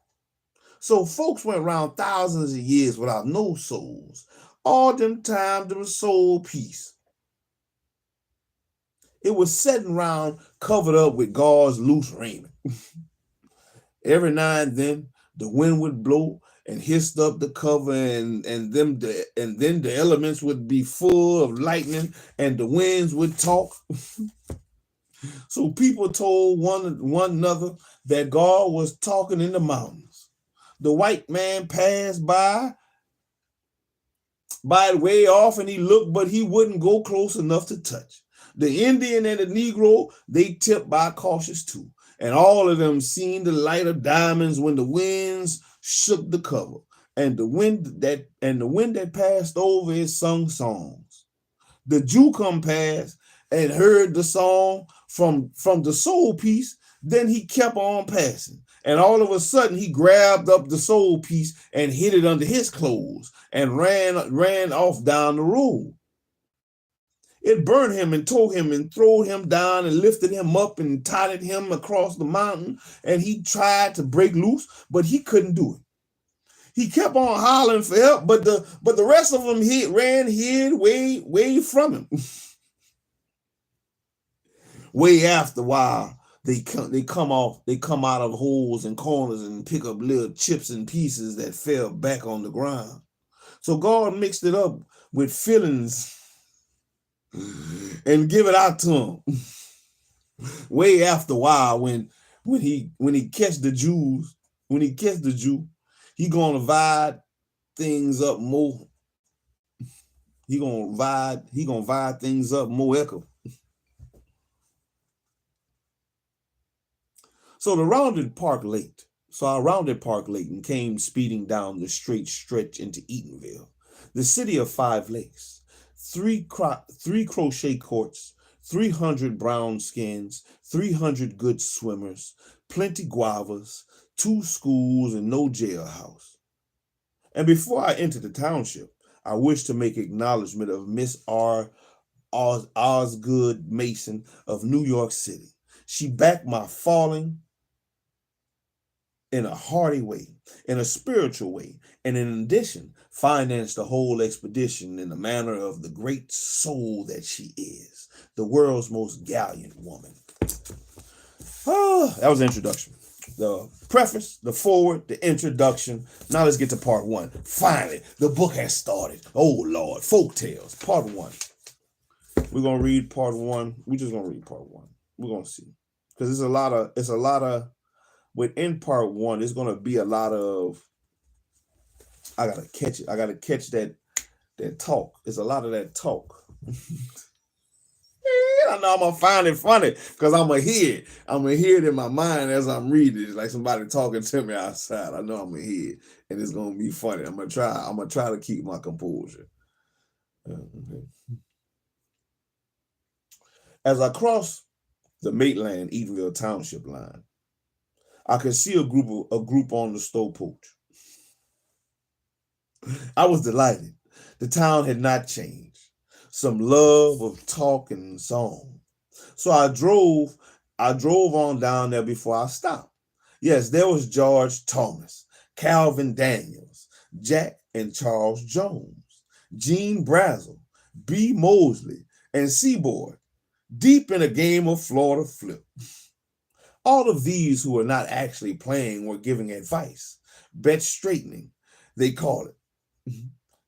[SPEAKER 1] So folks went around thousands of years without no souls. All them time there was soul peace. It was sitting around covered up with God's loose raiment. Every now and then the wind would blow and hissed up the cover, and then the elements would be full of lightning and the winds would talk. So people told one another that God was talking in the mountains. The white man passed by way off and he looked, but he wouldn't go close enough to touch. The Indian and the Negro, they tipped by cautious too. And all of them seen the light of diamonds when the winds shook the cover. And the wind that passed over it sung songs. The Jew come past and heard the song from the soul piece, then he kept on passing. And all of a sudden, he grabbed up the soul piece and hid it under his clothes and ran off down the road. It burned him and tore him and threw him down and lifted him up and tied him across the mountain. And he tried to break loose, but he couldn't do it. He kept on hollering for help, but the rest of them hid way from him. Way after a while, they come out of holes and corners and pick up little chips and pieces that fell back on the ground. So God mixed it up with feelings and give it out to him. Way after a while, when he catch the Jew, he gonna divide things up more. He gonna divide things up more echo. So I rounded Park Lake and came speeding down the straight stretch into Eatonville, the city of 5 lakes, 3 crochet courts, 300 brown skins, 300 good swimmers, plenty guavas, 2 schools, and no jailhouse. And before I entered the township, I wish to make acknowledgement of Miss Osgood Mason of New York City. She backed my falling in a hearty way, in a spiritual way, and in addition, financed the whole expedition in the manner of the great soul that she is, the world's most gallant woman. That was the introduction. The preface, the forward, the introduction. Now let's get to part 1. Finally, the book has started. Oh Lord, folk tales, part 1. We're gonna read part 1. We're just gonna read part 1. We're gonna see, because it's a lot of. Within part 1, there's gonna be a lot of. I gotta catch it. I gotta catch that talk. It's a lot of that talk. I know I'm gonna find it funny because I'm gonna hear it. I'm gonna hear it in my mind as I'm reading it. It's like somebody talking to me outside. I know I'm gonna hear it, and it's gonna be funny. I'm gonna try to keep my composure. As I crossed the Maitland Eatonville Township line, I could see a group on the stove porch. I was delighted. The town had not changed. Some love of talk and song. So I drove on down there before I stopped. Yes, there was George Thomas, Calvin Daniels, Jack and Charles Jones, Gene Brazel, B. Mosley, and Seaboard, deep in a game of Florida flip. All of these who were not actually playing were giving advice, bet straightening, they call it.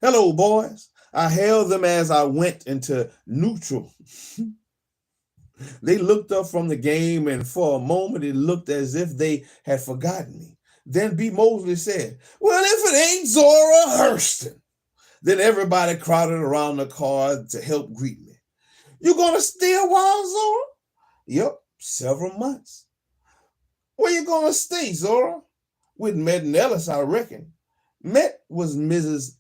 [SPEAKER 1] Hello, boys. I hailed them as I went into neutral. They looked up from the game, and for a moment it looked as if they had forgotten me. Then B. Mosley said, well, if it ain't Zora Hurston. Then everybody crowded around the car to help greet me. You gonna stay a while, Zora? Yep, several months. Where you gonna stay, Zora? With Met and Ellis, I reckon. Met was Mrs.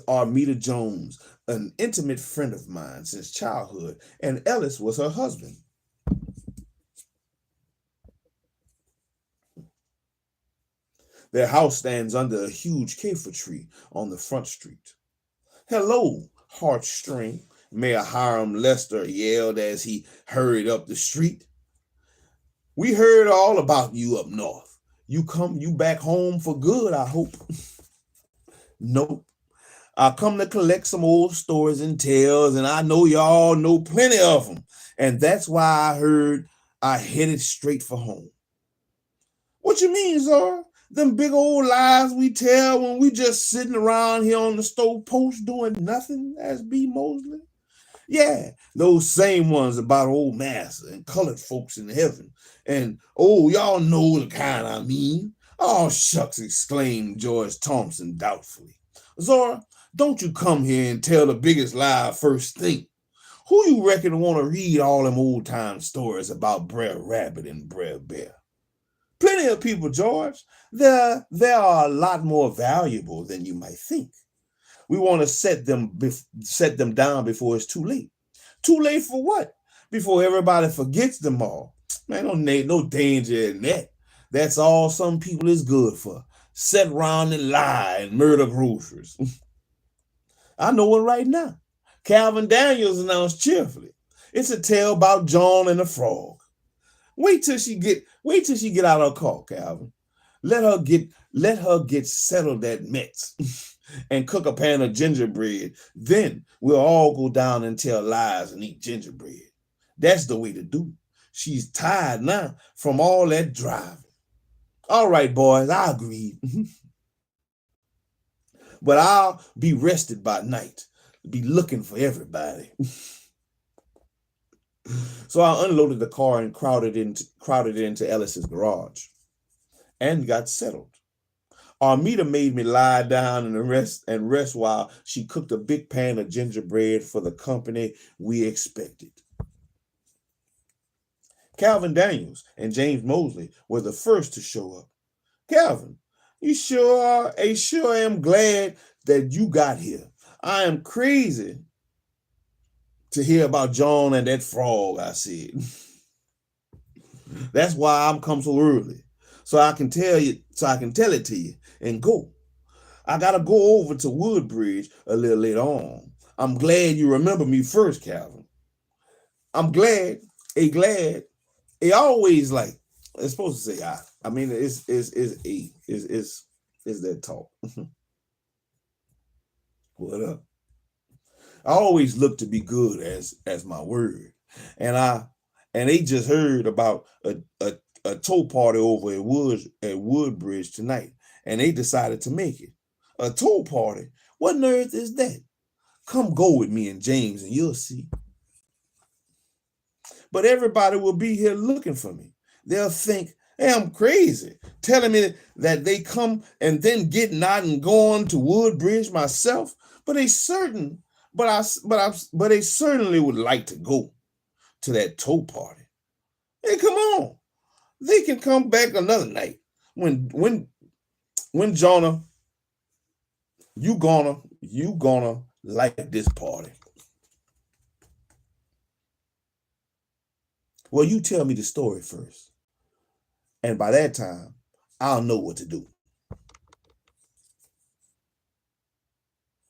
[SPEAKER 1] Armida Jones, an intimate friend of mine since childhood, and Ellis was her husband. Their house stands under a huge kaffir tree on the front street. Hello, heartstring, Mayor Hiram Lester yelled as he hurried up the street. We heard all about you up north. You back home for good, I hope. Nope. I come to collect some old stories and tales, and I know y'all know plenty of them. And that's why I heard I headed straight for home. What you mean, Zora? Them big old lies we tell when we just sitting around here on the stove post doing nothing, as B. Mosley? Yeah, those same ones about old Master and colored folks in heaven. And, oh, y'all know the kind I mean. Oh, shucks, exclaimed George Thompson doubtfully. Zora, don't you come here and tell the biggest lie first thing. Who you reckon want to read all them old-time stories about Brer Rabbit and Brer Bear? Plenty of people, George. There are a lot more valuable than you might think. We want to set them down before it's too late. Too late for what? Before everybody forgets them all. Man, no danger in that. That's all some people is good for. Sit around and lie and murder groceries. I know it right now. Calvin Daniels announced cheerfully. It's a tale about John and the frog. Wait till she get out of her car, Calvin. Let her get settled at Met's and cook a pan of gingerbread. Then we'll all go down and tell lies and eat gingerbread. That's the way to do it. She's tired now from all that driving. All right, boys, I agree. But I'll be rested by night. Be looking for everybody. So I unloaded the car and crowded into Ellis's garage and got settled. Armida made me lie down and rest while she cooked a big pan of gingerbread for the company we expected. Calvin Daniels and James Mosley were the first to show up. Calvin, you sure am glad that you got here. I am crazy to hear about John and that frog, I said. That's why I'm come so early. So I can tell it to you and go. I gotta go over to Woodbridge a little later on. I'm glad you remember me first, Calvin. I'm glad. It always like it's supposed to say I. I mean it's that talk. What up? I always look to be good as my word. And they just heard about a tow party over at Woodbridge tonight, and they decided to make it. A tow party? What on earth is that? Come go with me and James and you'll see. But everybody will be here looking for me. They'll think, hey, I'm crazy, telling me that they come and then getting out and going to Woodbridge myself. But they certainly would like to go to that tow party. Hey, come on. They can come back another night. When Jonah, you gonna like this party. Well, you tell me the story first. And by that time, I'll know what to do.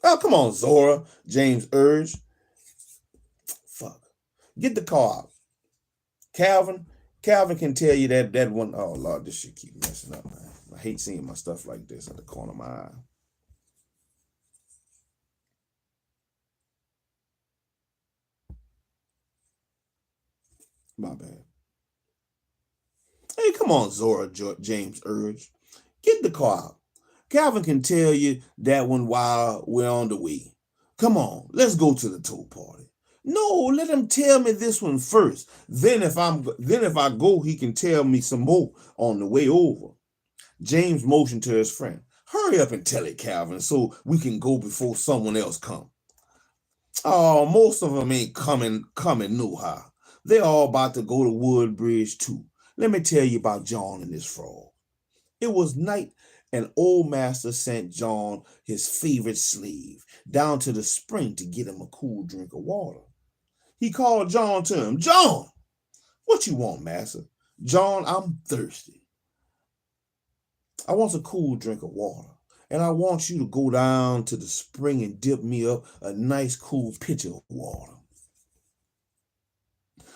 [SPEAKER 1] Oh, come on, Zora, James urged. Fuck. Get the car out. Calvin can tell you that one. Oh, Lord, this shit keep messing up, man. I hate seeing my stuff like this at the corner of my eye. My bad. Hey, come on, Zora, James urged. Get the car out. Calvin can tell you that one while we're on the way. Come on, let's go to the tow party. No, let him tell me this one first. Then if I go, he can tell me some more on the way over. James motioned to his friend. Hurry up and tell it, Calvin, so we can go before someone else comes. Oh, most of them ain't coming no how. They're all about to go to Woodbridge too. Let me tell you about John and his frog. It was night, and old master sent John, his favorite slave, down to the spring to get him a cool drink of water. He called John to him. John, what you want, master? John, I'm thirsty. I want a cool drink of water, and I want you to go down to the spring and dip me up a nice cool pitcher of water.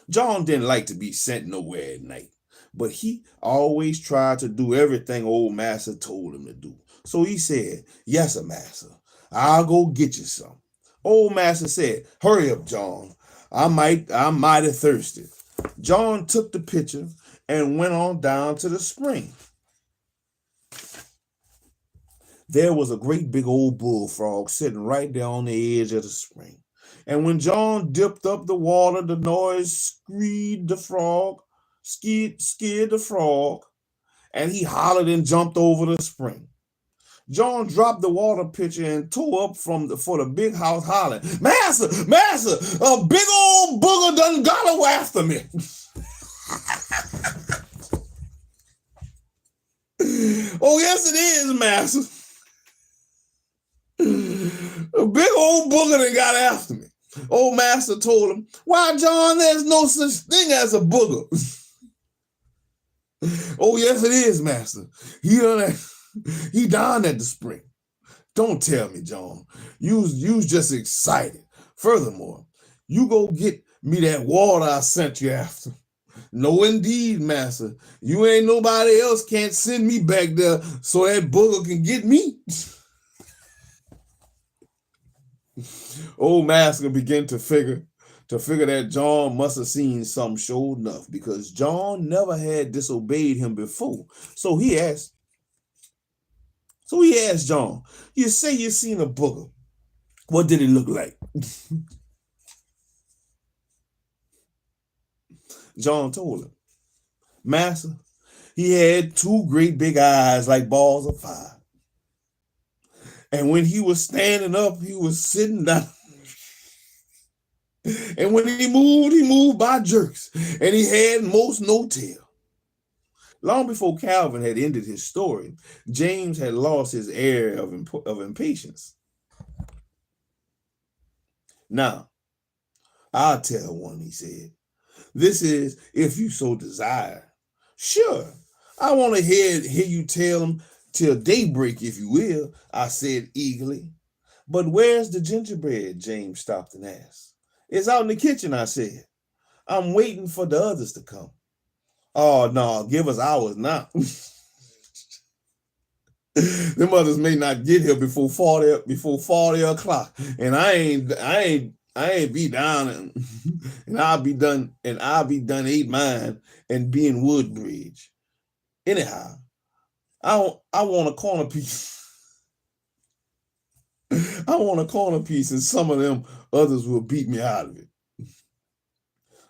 [SPEAKER 1] John didn't like to be sent nowhere at night, but he always tried to do everything old master told him to do. So he said, yes, sir, master. I'll go get you some. Old master said, hurry up, John. I'm mighty thirsty. John took the pitcher and went on down to the spring. There was a great big old bullfrog sitting right there on the edge of the spring. And when John dipped up the water, the noise scared the frog, and he hollered and jumped over the spring. John dropped the water pitcher and tore up for the big house hollering, Master, a big old booger done got away after me. Oh, yes, it is, Master. A big old booger done got after me. Old master told him, "Why, John, there's no such thing as a booger." "Oh, yes, it is, master. He down at the spring." "Don't tell me, John. You's just excited. Furthermore, you go get me that water I sent you after." "No, indeed, master. You ain't nobody else can't send me back there so that booger can get me." Old master began to figure that John must have seen something sure enough, because John never had disobeyed him before. So he asked John, "You say you seen a booger. What did it look like?" John told him, "Master, he had two great big eyes like balls of fire. And when he was standing up, he was sitting down. And when he moved by jerks. And he had most no tail." Long before Calvin had ended his story, James had lost his air of impatience. "Now, I'll tell one," he said. "This is if you so desire." "Sure, I want to hear you tell them till daybreak, if you will," I said eagerly. "But where's the gingerbread?" James stopped and asked. "It's out in the kitchen," I said. "I'm waiting for the others to come." "Oh, no, give us hours now." "Them others may not get here before 40 o'clock, and I ain't be down and I'll be done 8 mile and be in Woodbridge. Anyhow, I want a corner piece. I want a corner piece, and some of them others will beat me out of it."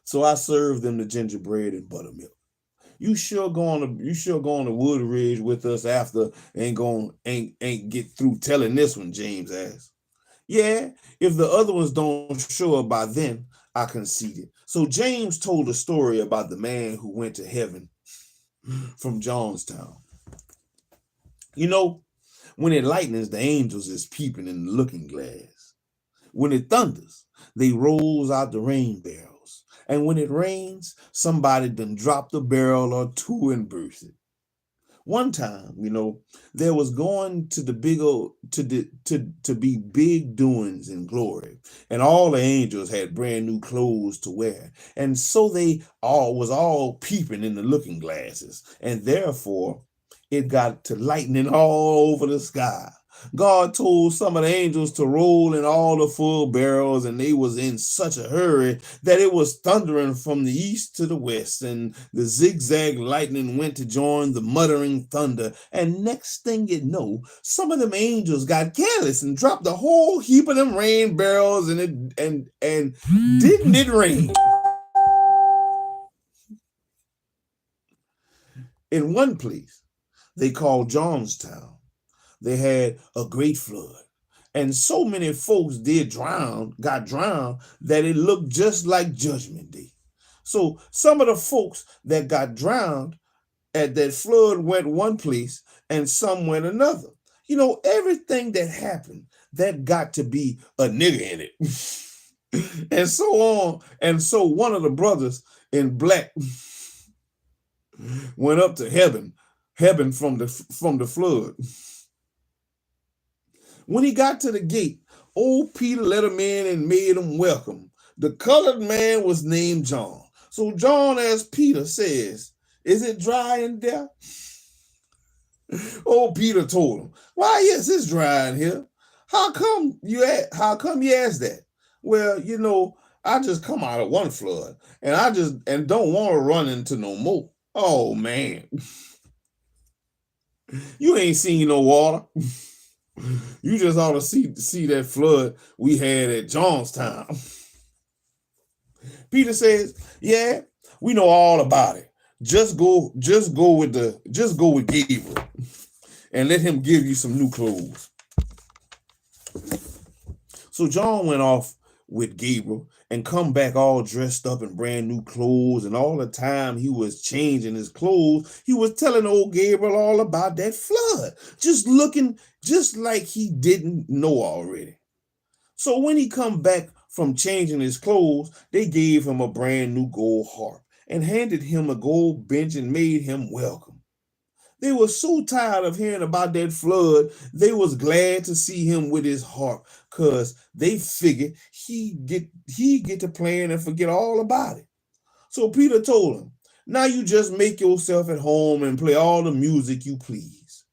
[SPEAKER 1] So I served them the gingerbread and buttermilk. You sure going to Woodridge with us after ain't get through telling this one?" James asked. "Yeah, if the other ones don't show up by then," I conceded. So James told a story about the man who went to heaven from Johnstown. "You know, when it lightens, the angels is peeping in the looking glass. When it thunders, they rolls out the rain barrels. And when it rains, somebody done dropped a barrel or two and burst it. One time, there was going to the big old to be big doings in glory, and all the angels had brand new clothes to wear, and so they all peeping in the looking glasses, and therefore it got to lightning all over the sky. God told some of the angels to roll in all the full barrels, and they was in such a hurry that it was thundering from the east to the west, and the zigzag lightning went to join the muttering thunder, and next thing you know, some of them angels got careless and dropped a whole heap of them rain barrels, and didn't it rain?" In one place they called Johnstown, they had a great flood, and so many folks got drowned that it looked just like Judgment Day. So some of the folks that got drowned at that flood went one place and some went another. Everything that happened, that got to be a nigger in it. And so on. And so one of the brothers in black went up to heaven from the flood. When he got to the gate, old Peter let him in and made him welcome. The colored man was named John. So John asked Peter, says, "Is it dry in there?" Old Peter told him, "Why, yes, it's dry in here. How come you asked that?" "Well, I just come out of one flood, and don't want to run into no more." "Oh, man, you ain't seen no water. You just ought to see that flood we had at Johnstown." Peter says, "Yeah, we know all about it. Just go with Gabriel and let him give you some new clothes." So John went off with Gabriel and come back all dressed up in brand new clothes, and all the time he was changing his clothes, he was telling old Gabriel all about that flood, just looking just like he didn't know already. So when he come back from changing his clothes, they gave him a brand new gold harp and handed him a gold bench and made him welcome. They were so tired of hearing about that flood, they was glad to see him with his harp, cause they figured he'd get to playing and forget all about it. So Peter told him, now you just make yourself at home and play all the music you please.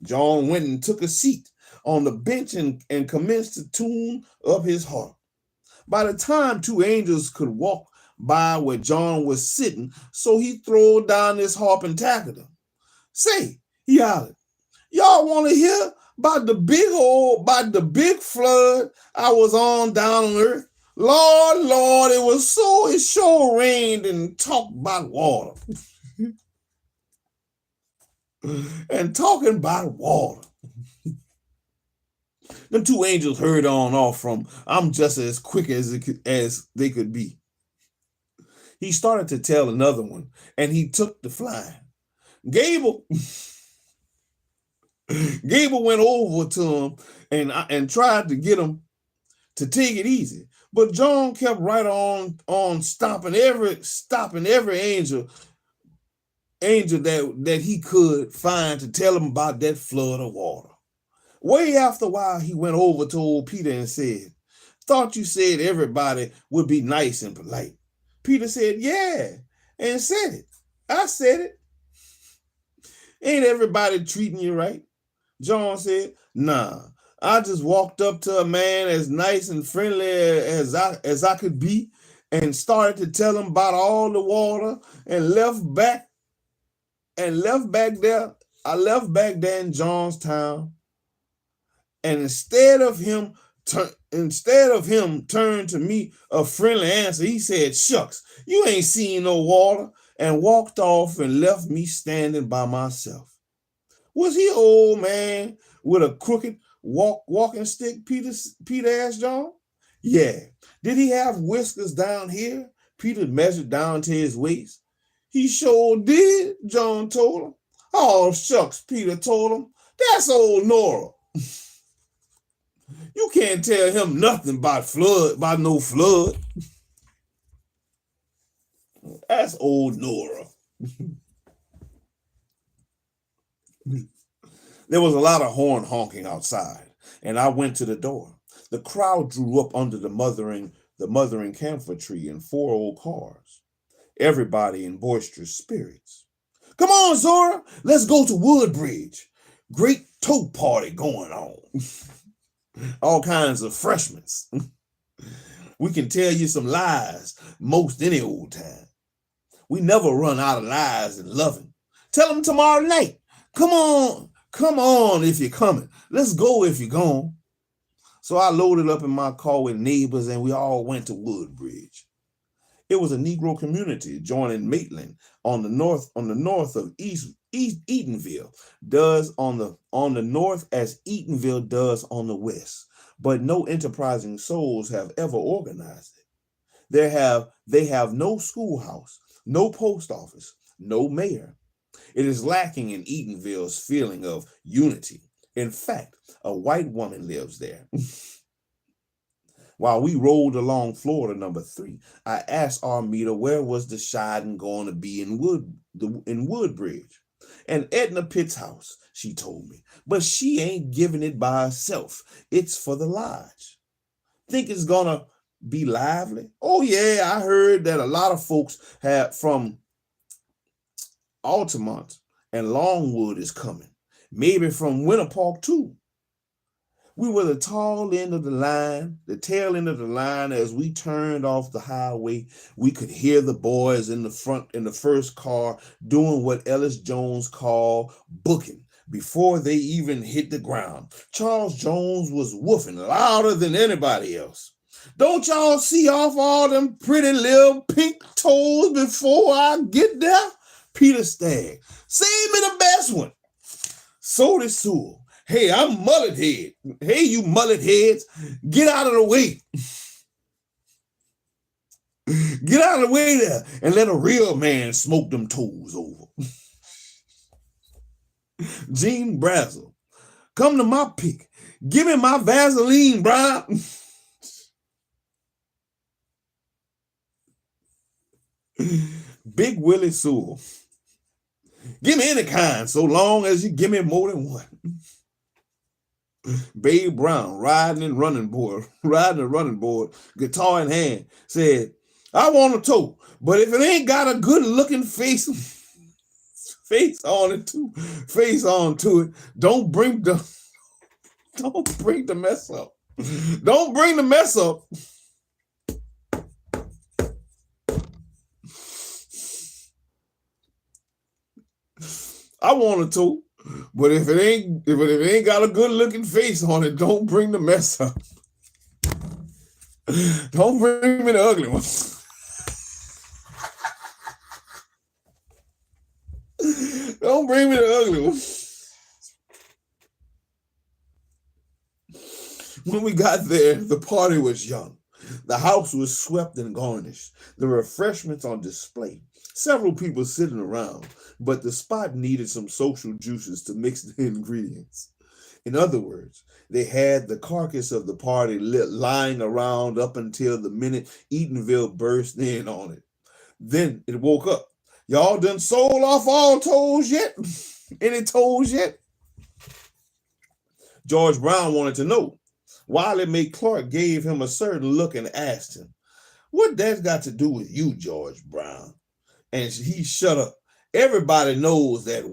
[SPEAKER 1] John went and took a seat on the bench and commenced to tune up his harp. By the time two angels could walk by where John was sitting, so he throwed down his harp and tackled him. Say, he hollered, y'all want to hear about the big flood I was on down on earth? Lord, it sure rained and talked about water. And talking about water. Them two angels hurried on off from, I'm just as quick as they could be. He started to tell another one, and he took the flying. Gable went over to him and tried to get him to take it easy. But John kept right on stopping every angel that he could find to tell him about that flood of water. Way after a while, he went over to old Peter and said, thought you said everybody would be nice and polite. Peter said, yeah, and said it. I said it. Ain't everybody treating you right? John said, nah, I just walked up to a man as nice and friendly as I could be and started to tell him about all the water and left back there. I left back there in Johnstown. And instead of him turn to me a friendly answer, he said, shucks, you ain't seen no water, and walked off and left me standing by myself. Was he an old man with a crooked walking stick? Peter asked John. Yeah. Did he have whiskers down here? Peter measured down to his waist. He sure did, John told him. Oh, shucks, Peter told him. That's old Nora. You can't tell him nothing about no flood. That's old Nora. There was a lot of horn honking outside, and I went to the door. The crowd drew up under the mothering camphor tree in 4 old cars. Everybody in boisterous spirits. Come on, Zora, let's go to Woodbridge. Great tote party going on. All kinds of freshmen. We can tell you some lies most any old time. We never run out of lies and loving. Tell them tomorrow night. Come on if you're coming. Let's go if you're gone. So I loaded up in my car with neighbors and we all went to Woodbridge. It was a Negro community joining Maitland on the north of East Eatonville does on the north as Eatonville does on the west. But no enterprising souls have ever organized it. They have no schoolhouse, no post office, no mayor. It is lacking in Eatonville's feeling of unity. In fact, a white woman lives there. While we rolled along Florida number 3, I asked Armida where was the Shiden going to be in Woodbridge. And Edna Pitt's house, she told me. But she ain't giving it by herself. It's for the lodge. Think it's gonna be lively? Oh yeah, I heard that a lot of folks from Altamont and Longwood is coming. Maybe from Winter Park too. We were the tail end of the line as we turned off the highway. We could hear the boys in the first car doing what Ellis Jones called booking before they even hit the ground. Charles Jones was woofing louder than anybody else. Don't y'all see off all them pretty little pink toes before I get there? Peter Stagg, save me the best one. So did Sewell. Hey, I'm mullet head. Hey, you mullet heads, get out of the way. Get out of the way there and let a real man smoke them toes over. Gene Brazel, come to my pick. Give me my Vaseline, bro. Big Willie Sewell. Give me any kind, so long as you give me more than one. Babe Brown, riding a running board, guitar in hand, said, I want a toe, but if it ain't got a good looking face on it, don't bring the mess up. Don't bring the mess up. I want a toe, but if it ain't got a good looking face on it, don't bring the mess up. Don't bring me the ugly one. Don't bring me the ugly one. When we got there, the party was young. The house was swept and garnished. The refreshments on display. Several people sitting around, but the spot needed some social juices to mix the ingredients. In other words, they had the carcass of the party lying around up until the minute Eatonville burst in on it. Then it woke up. Y'all done sold off all toes yet? Any toes yet? George Brown wanted to know. Wiley Mae Clark gave him a certain look and asked him, what that's got to do with you, George Brown? And he shut up. Everybody knows that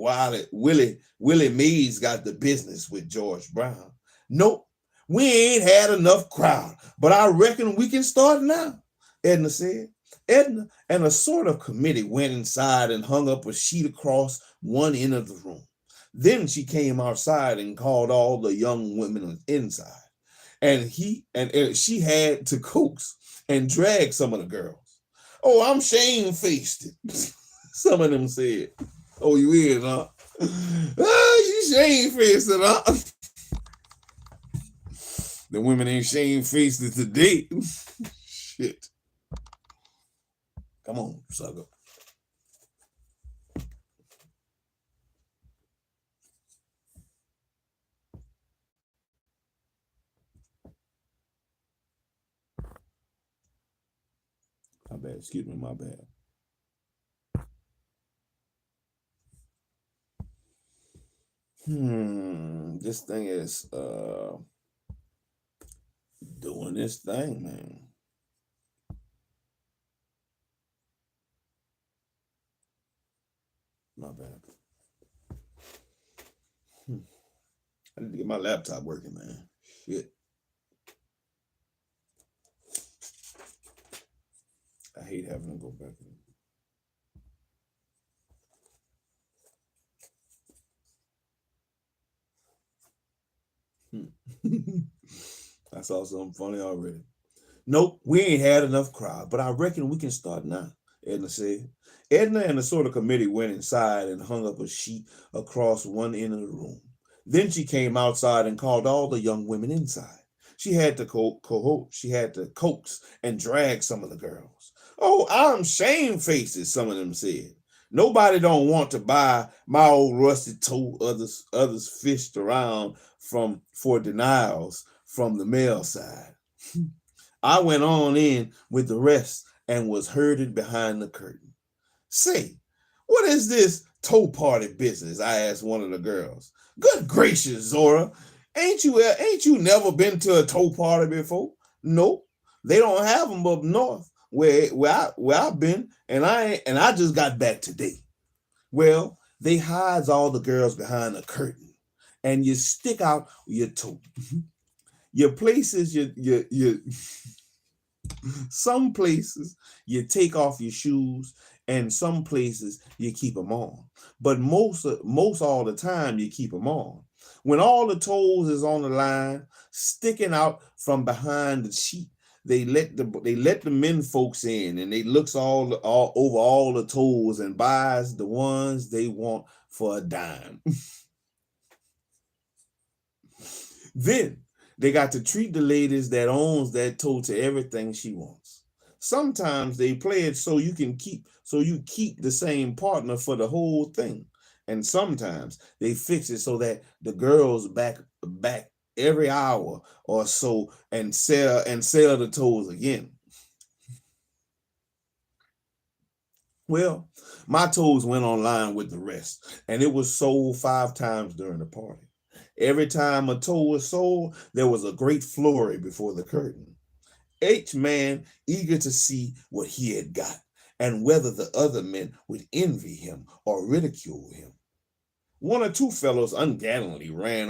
[SPEAKER 1] Willie Mae's got the business with George Brown. Nope, we ain't had enough crowd, but I reckon we can start now, Edna said. Edna and a sort of committee went inside and hung up a sheet across one end of the room. Then she came outside and called all the young women inside. And she had to coax and drag some of the girls. Oh, I'm shamefaced. Some of them said. Oh, you is, huh? Oh, you shamefaced, huh? The women ain't shamefaced today. Shit. Come on, sucker. My bad. Excuse me, my bad. This thing is doing this thing, man. My bad. I need to get my laptop working, man. Shit. I hate having to go back. I saw something funny already. Nope, we ain't had enough crowd, but I reckon we can start now, Edna said. Edna and the sort of committee went inside and hung up a sheet across one end of the room. Then she came outside and called all the young women inside. She had to coax and drag some of the girls. Oh, I'm shamefaced, some of them said. Nobody don't want to buy my old rusty toe. Others fished around for denials from the male side. I went on in with the rest and was herded behind the curtain. Say, what is this toe party business? I asked one of the girls. Good gracious, Zora, ain't you never been to a toe party before? Nope, they don't have them up north where I've been, and I just got back today. Well, they hides all the girls behind a curtain, and you stick out your toe. Your places, some places you take off your shoes, and some places you keep them on. But most all the time you keep them on. When all the toes is on the line, sticking out from behind the sheet, they let the men folks in, and they looks all over all the toes and buys the ones they want for a dime. Then they got to treat the ladies that owns that toe to everything she wants. Sometimes they play it so you keep the same partner for the whole thing. And sometimes they fix it so that the girls back every hour or so and sell the toes again. Well, my toes went online with the rest, and it was sold 5 times during the party. Every time a toe was sold, there was a great flurry before the curtain. Each man eager to see what he had got, and whether the other men would envy him or ridicule him. One or two fellows ungallantly ran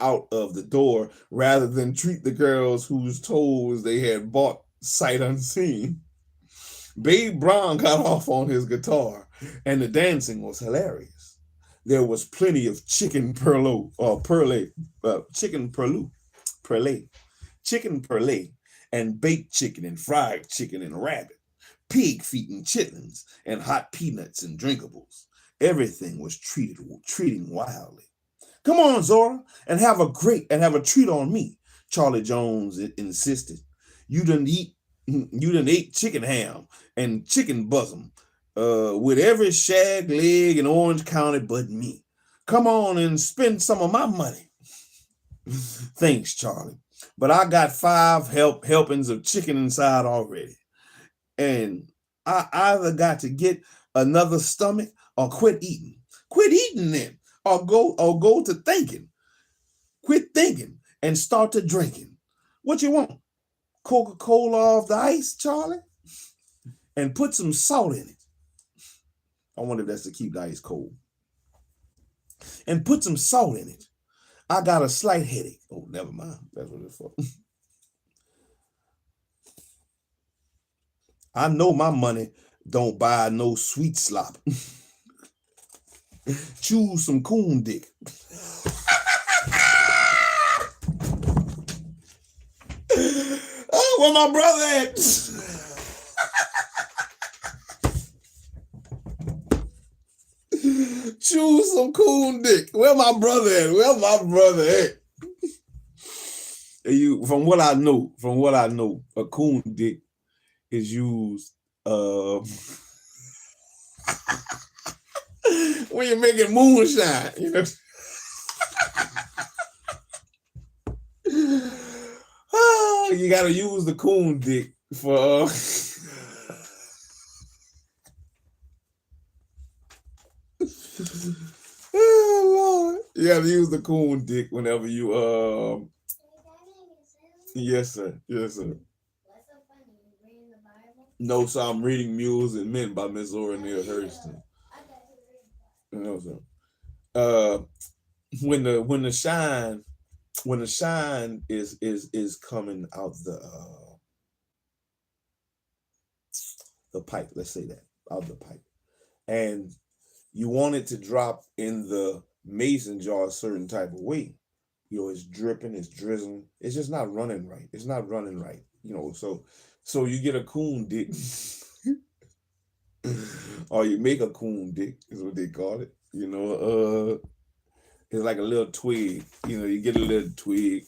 [SPEAKER 1] out of the door rather than treat the girls whose toes they had bought sight unseen. Babe Brown got off on his guitar, and the dancing was hilarious. There was plenty of chicken perlé, and baked chicken and fried chicken and rabbit, pig feet and chitlins, and hot peanuts and drinkables. Everything was treating wildly. Come on, Zora, and have a treat on me, Charlie Jones insisted. You done eat you done ate chicken ham and chicken bosom, with every shag leg in Orange County but me. Come on and spend some of my money. Thanks, Charlie. But I got 5 helpings of chicken inside already. And I either got to get another stomach or quit eating. Quit eating then. Or go to thinking. Quit thinking and start to drinking. What you want? Coca-Cola off the ice, Charlie? And put some salt in it. I wonder if that's to keep the ice cold. And put some salt in it. I got a slight headache. Oh, never mind. That's what it's for. I know my money don't buy no sweet slop. Choose some coon dick. Oh, where my brother at? Choose some coon dick. Where my brother at? Where my brother at? From what I know, a coon dick is used when you're making moonshine, you know. You gotta use the coon dick for oh Lord. You gotta use the coon dick whenever you yes sir. Yes sir. What's so funny? You reading the Bible? No, so I'm reading Mules and Men by Miss Zora and Neal Hurston. No, sir. When the shine is coming out the pipe, let's say that, out the pipe, and you want it to drop in the mason jar a certain type of way. You know, it's dripping, it's drizzling, it's just not running right. It's not running right. You know, so you get a coon dick, or you make a coon dick, is what they call it. You know, it's like a little twig. You know, you get a little twig.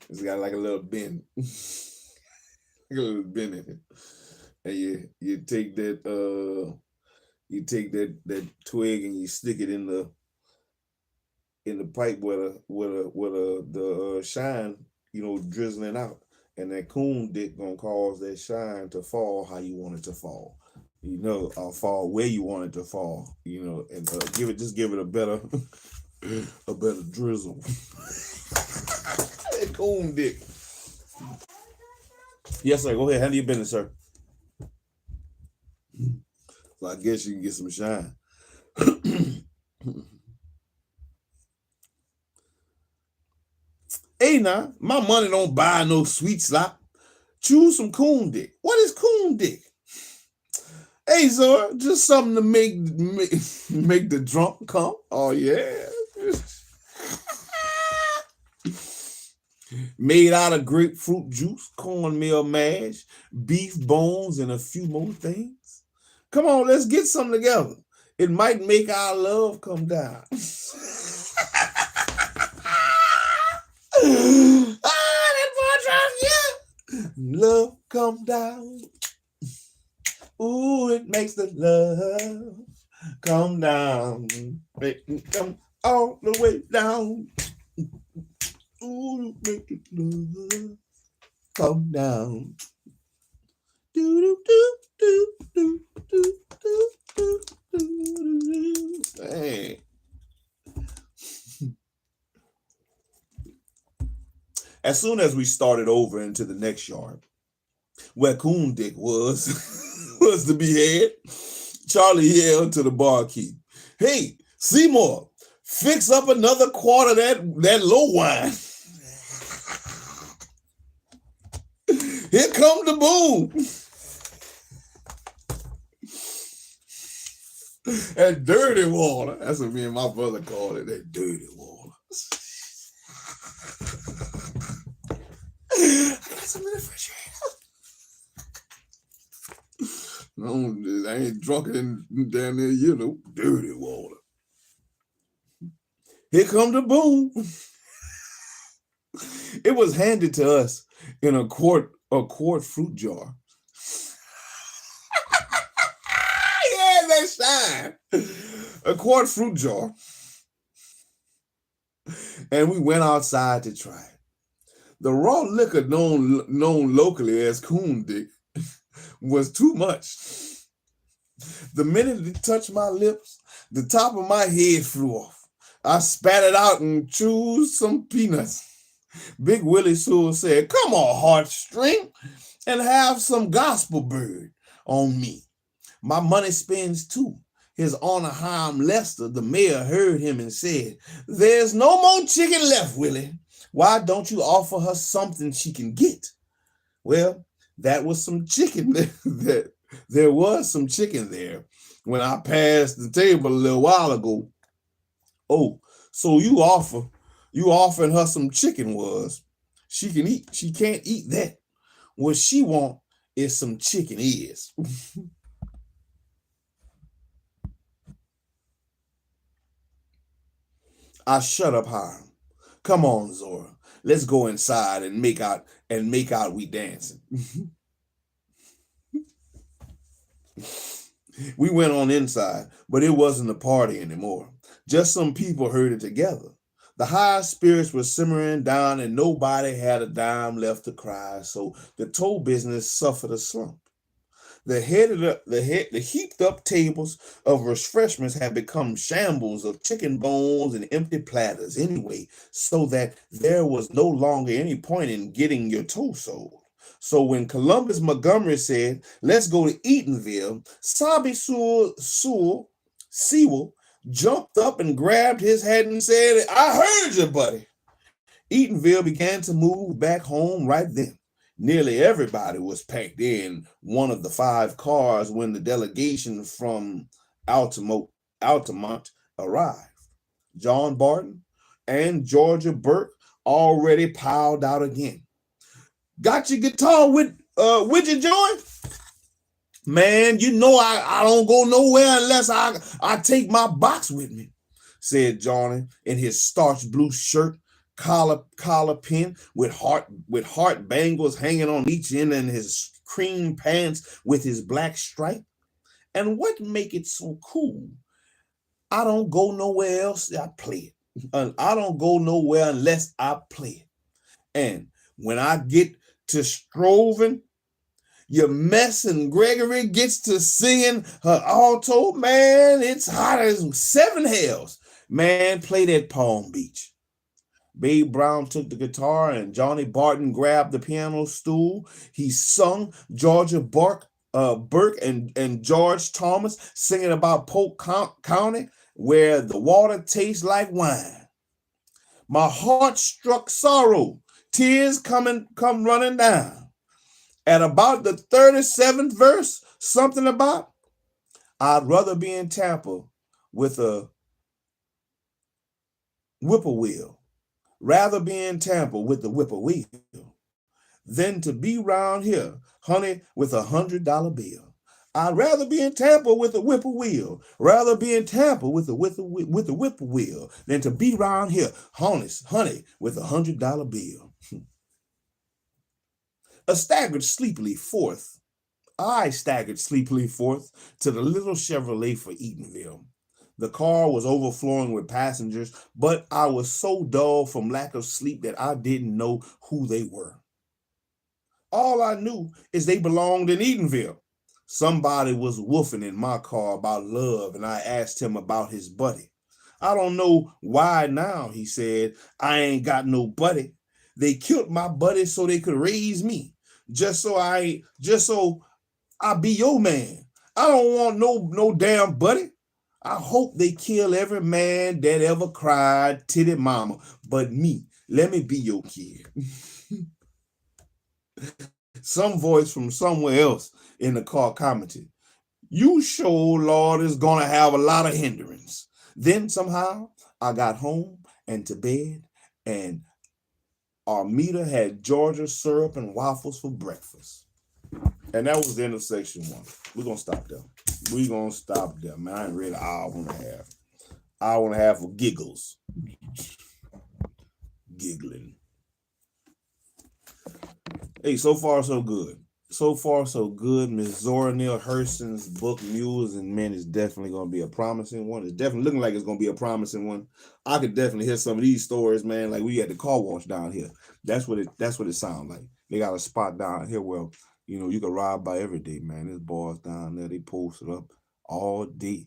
[SPEAKER 1] It's got like a little bend, like a little bend in it, and you take that that twig and you stick it in the pipe where the shine, you know, drizzling out, and that coon dick gonna cause that shine to fall how you want it to fall. You know, or fall where you want it to fall. You know, and give it a better drizzle. That coon dick. Yes, sir. Go ahead. Handle your business, sir. So I guess you can get some shine. Hey, now, my money don't buy no sweet slop. Choose some coon dick. What is coon dick? Hey, Zora, just something to make the drunk come. Oh, yeah. Made out of grapefruit juice, cornmeal mash, beef bones, and a few more things. Come on, let's get some together. It might make our love come down. That boy drives you. Love come down. Ooh, it makes the love come down. Make it come all the way down. Ooh, make it love come down. Hey. As soon as we started over into the next yard, where Coon Dick was, was to be had, Charlie yelled to the barkeep, "Hey, Seymour, fix up another quart of that low wine. Here come the boom." That dirty water. That's what me and my brother called it, that dirty water. I got some in the refrigerator. No, I ain't drunk it in down there, dirty water. Here come the boom. It was handed to us in a quart fruit jar. Yeah, that shine. A quart fruit jar. And we went outside to try it. The raw liquor known locally as Coon Dick was too much. The minute it touched my lips, the top of my head flew off. I spat it out and chewed some peanuts. Big Willie Sewell said, "Come on, heartstring, and have some gospel bird on me. My money spends too." His Honor Chaim Lester, the mayor, heard him and said, "There's no more chicken left, Willie. Why don't you offer her something she can get?" Well, that was some chicken. There was some chicken there when I passed the table a little while ago. "Oh, so you offering her some chicken was. She can eat. She can't eat that. What she want is some chicken is." I shut up Hiram. "Come on, Zora. Let's go inside and make out we dancing." We went on inside, but it wasn't a party anymore. Just some people herded together. The high spirits were simmering down and nobody had a dime left to cry, so the tow business suffered a slump. The heaped up tables of refreshments had become shambles of chicken bones and empty platters anyway, so that there was no longer any point in getting your toe sold. So when Columbus Montgomery said, "Let's go to Eatonville," Sabi Sewell jumped up and grabbed his hat and said, "I heard you, buddy." Eatonville began to move back home right then. Nearly everybody was packed in one of the 5 cars when the delegation from Altamont arrived. John Barton and Georgia Burke already piled out again. "Got your guitar with you, Joy?" "Man, I don't go nowhere unless I take my box with me," said Johnny in his starched blue shirt, collar pin with heart bangles hanging on each end, and his cream pants with his black stripe. "And what make it so cool? I don't go nowhere else. I play it. I don't go nowhere unless I play it. And when I get to Stroven, your mess and Gregory gets to singing her alto, man, it's hot as 7 hells. Man, play that Palm Beach." Babe Brown took the guitar and Johnny Barton grabbed the piano stool. He sung Georgia Burke and George Thomas singing about Polk County, where the water tastes like wine. "My heart struck sorrow, tears come running down." At about the 37th verse, something about, "I'd rather be in Tampa with a whippoorwill. Rather be in Tampa with the whippoorwill than to be round here, honey, with $100 bill. I'd rather be in Tampa with a whippoorwill. Rather be in Tampa with a whippoorwill than to be round here, honey, with $100 bill." I staggered sleepily forth to the little Chevrolet for Eatonville. The car was overflowing with passengers, but I was so dull from lack of sleep that I didn't know who they were. All I knew is they belonged in Edenville. Somebody was woofing in my car about love, and I asked him about his buddy. I don't know why now, he said. I ain't got no buddy. They killed my buddy so they could raise me. Just so I be your man. I don't want no damn buddy. I hope they kill every man that ever cried titty mama, but me. Let me be your kid. Some voice from somewhere else in the car commented, you sure, Lord, is gonna have a lot of hindrance. Then somehow I got home and to bed, and Armida had Georgia syrup and waffles for breakfast. And that was the end of section 1. We're gonna stop there. We're gonna stop there, man. I ain't read an hour and a half. Hour and a half of giggles. Giggling. Hey, so far so good. So far so good. Miss Zora Neal Hurston's book, Mules and Men, is definitely going to be a promising one. It's definitely looking like it's going to be a promising one. I could definitely hear some of these stories, man, like we had the car wash down here. That's what it sounds like. They got a spot down here where, you know, you can ride by every day, man. There's boys down there. They posted up all day.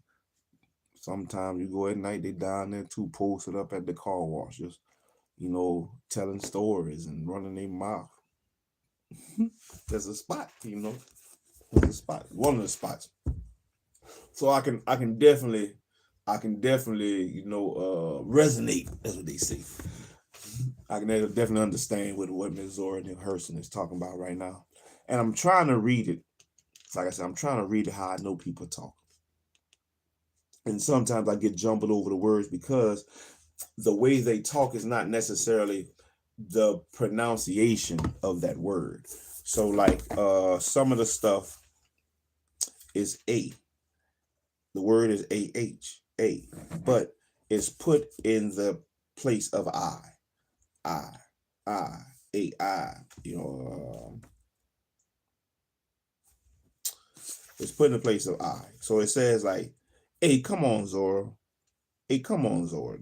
[SPEAKER 1] Sometimes you go at night, they down there too, posted up at the car wash, just, you know, telling stories and running their mouth. There's a spot, you know. There's a spot. One of the spots. So I can definitely, you know, resonate, that's what they say. I can definitely understand what Ms. Zora Neal Hurston is talking about right now. And I'm trying to read it. Like I said, I'm trying to read it how I know people talk. And sometimes I get jumbled over the words because the way they talk is not necessarily the pronunciation of that word. So like some of the stuff is A. The word is A-H, A, but it's put in the place of I, A-I, you know, it's put in the place of I. So it says like, hey, come on, Zora. Hey, come on, Zora.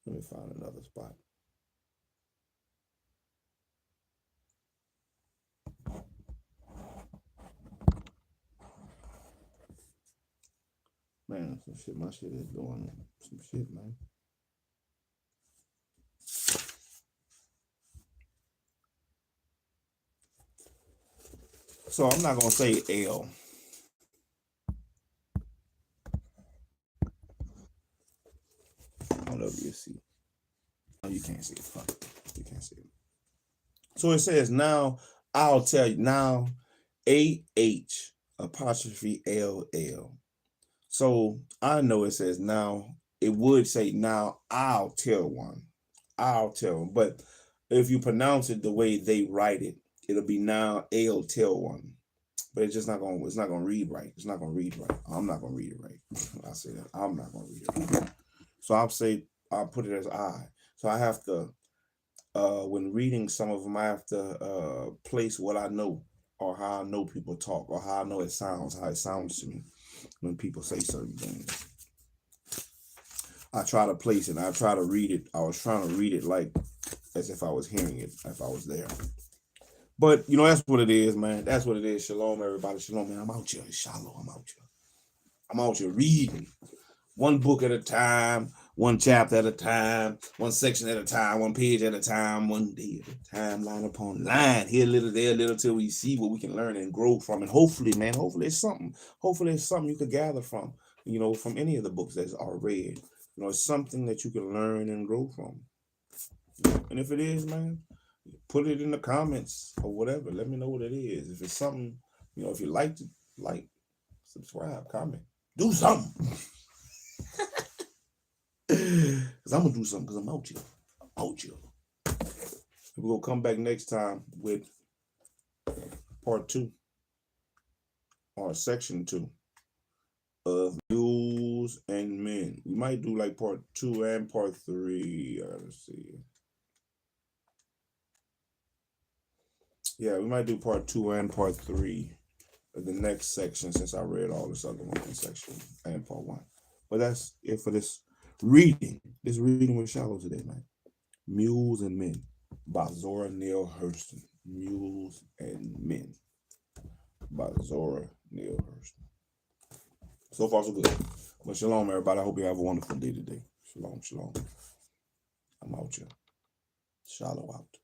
[SPEAKER 1] Let me find another spot. Man, some shit, my shit is doing some shit, man. So I'm not gonna say L. I don't know if you see. No, you can't see it. Fuck it. You can't see it. So it says now, I'll tell you now, A-H apostrophe L-L. So I know it says now, it would say now I'll tell one. I'll tell one. But if you pronounce it the way they write it, it'll be now I'll tell one. But it's not gonna read right. It's not gonna read right. I'm not gonna read it right. I say that. I'm not gonna read it right. So I'll put it as I. So I have to, when reading some of them, I have to place what I know or how I know people talk or how I know it sounds, how it sounds to me when people say certain things. I try to place it. I try to read it. I was trying to read it like as if I was hearing it, if I was there. But, you know, that's what it is, man. That's what it is. Shalom, everybody. Shalom, man. I'm out here. Shalom, I'm out here. I'm out here reading. One book at a time, one chapter at a time, one section at a time, one page at a time, one day at a time, line upon line, here a little, there a little, till we see what we can learn and grow from. And hopefully, man, hopefully it's something you could gather from, you know, from any of the books that are read. You know, it's something that you can learn and grow from. And if it is, man, put it in the comments or whatever. Let me know what it is. If it's something, you know, if you like, subscribe, comment, do something. Because I'm going to do something because I'm out here. Out here. We're going to come back next time with part 2 or section 2 of Mules and Men. We might do like part 2 and part 3. Let's see. Yeah, we might do part 2 and part 3 of the next section since I read all this other one in section and part 1. But that's it for this Reading. This reading with SHILO today, man. Mules and Men by Zora Neal Hurston. Mules and Men by Zora Neal Hurston. So far, so good. But shalom, everybody. I hope you have a wonderful day today. Shalom, shalom. I'm out here. SHILO out.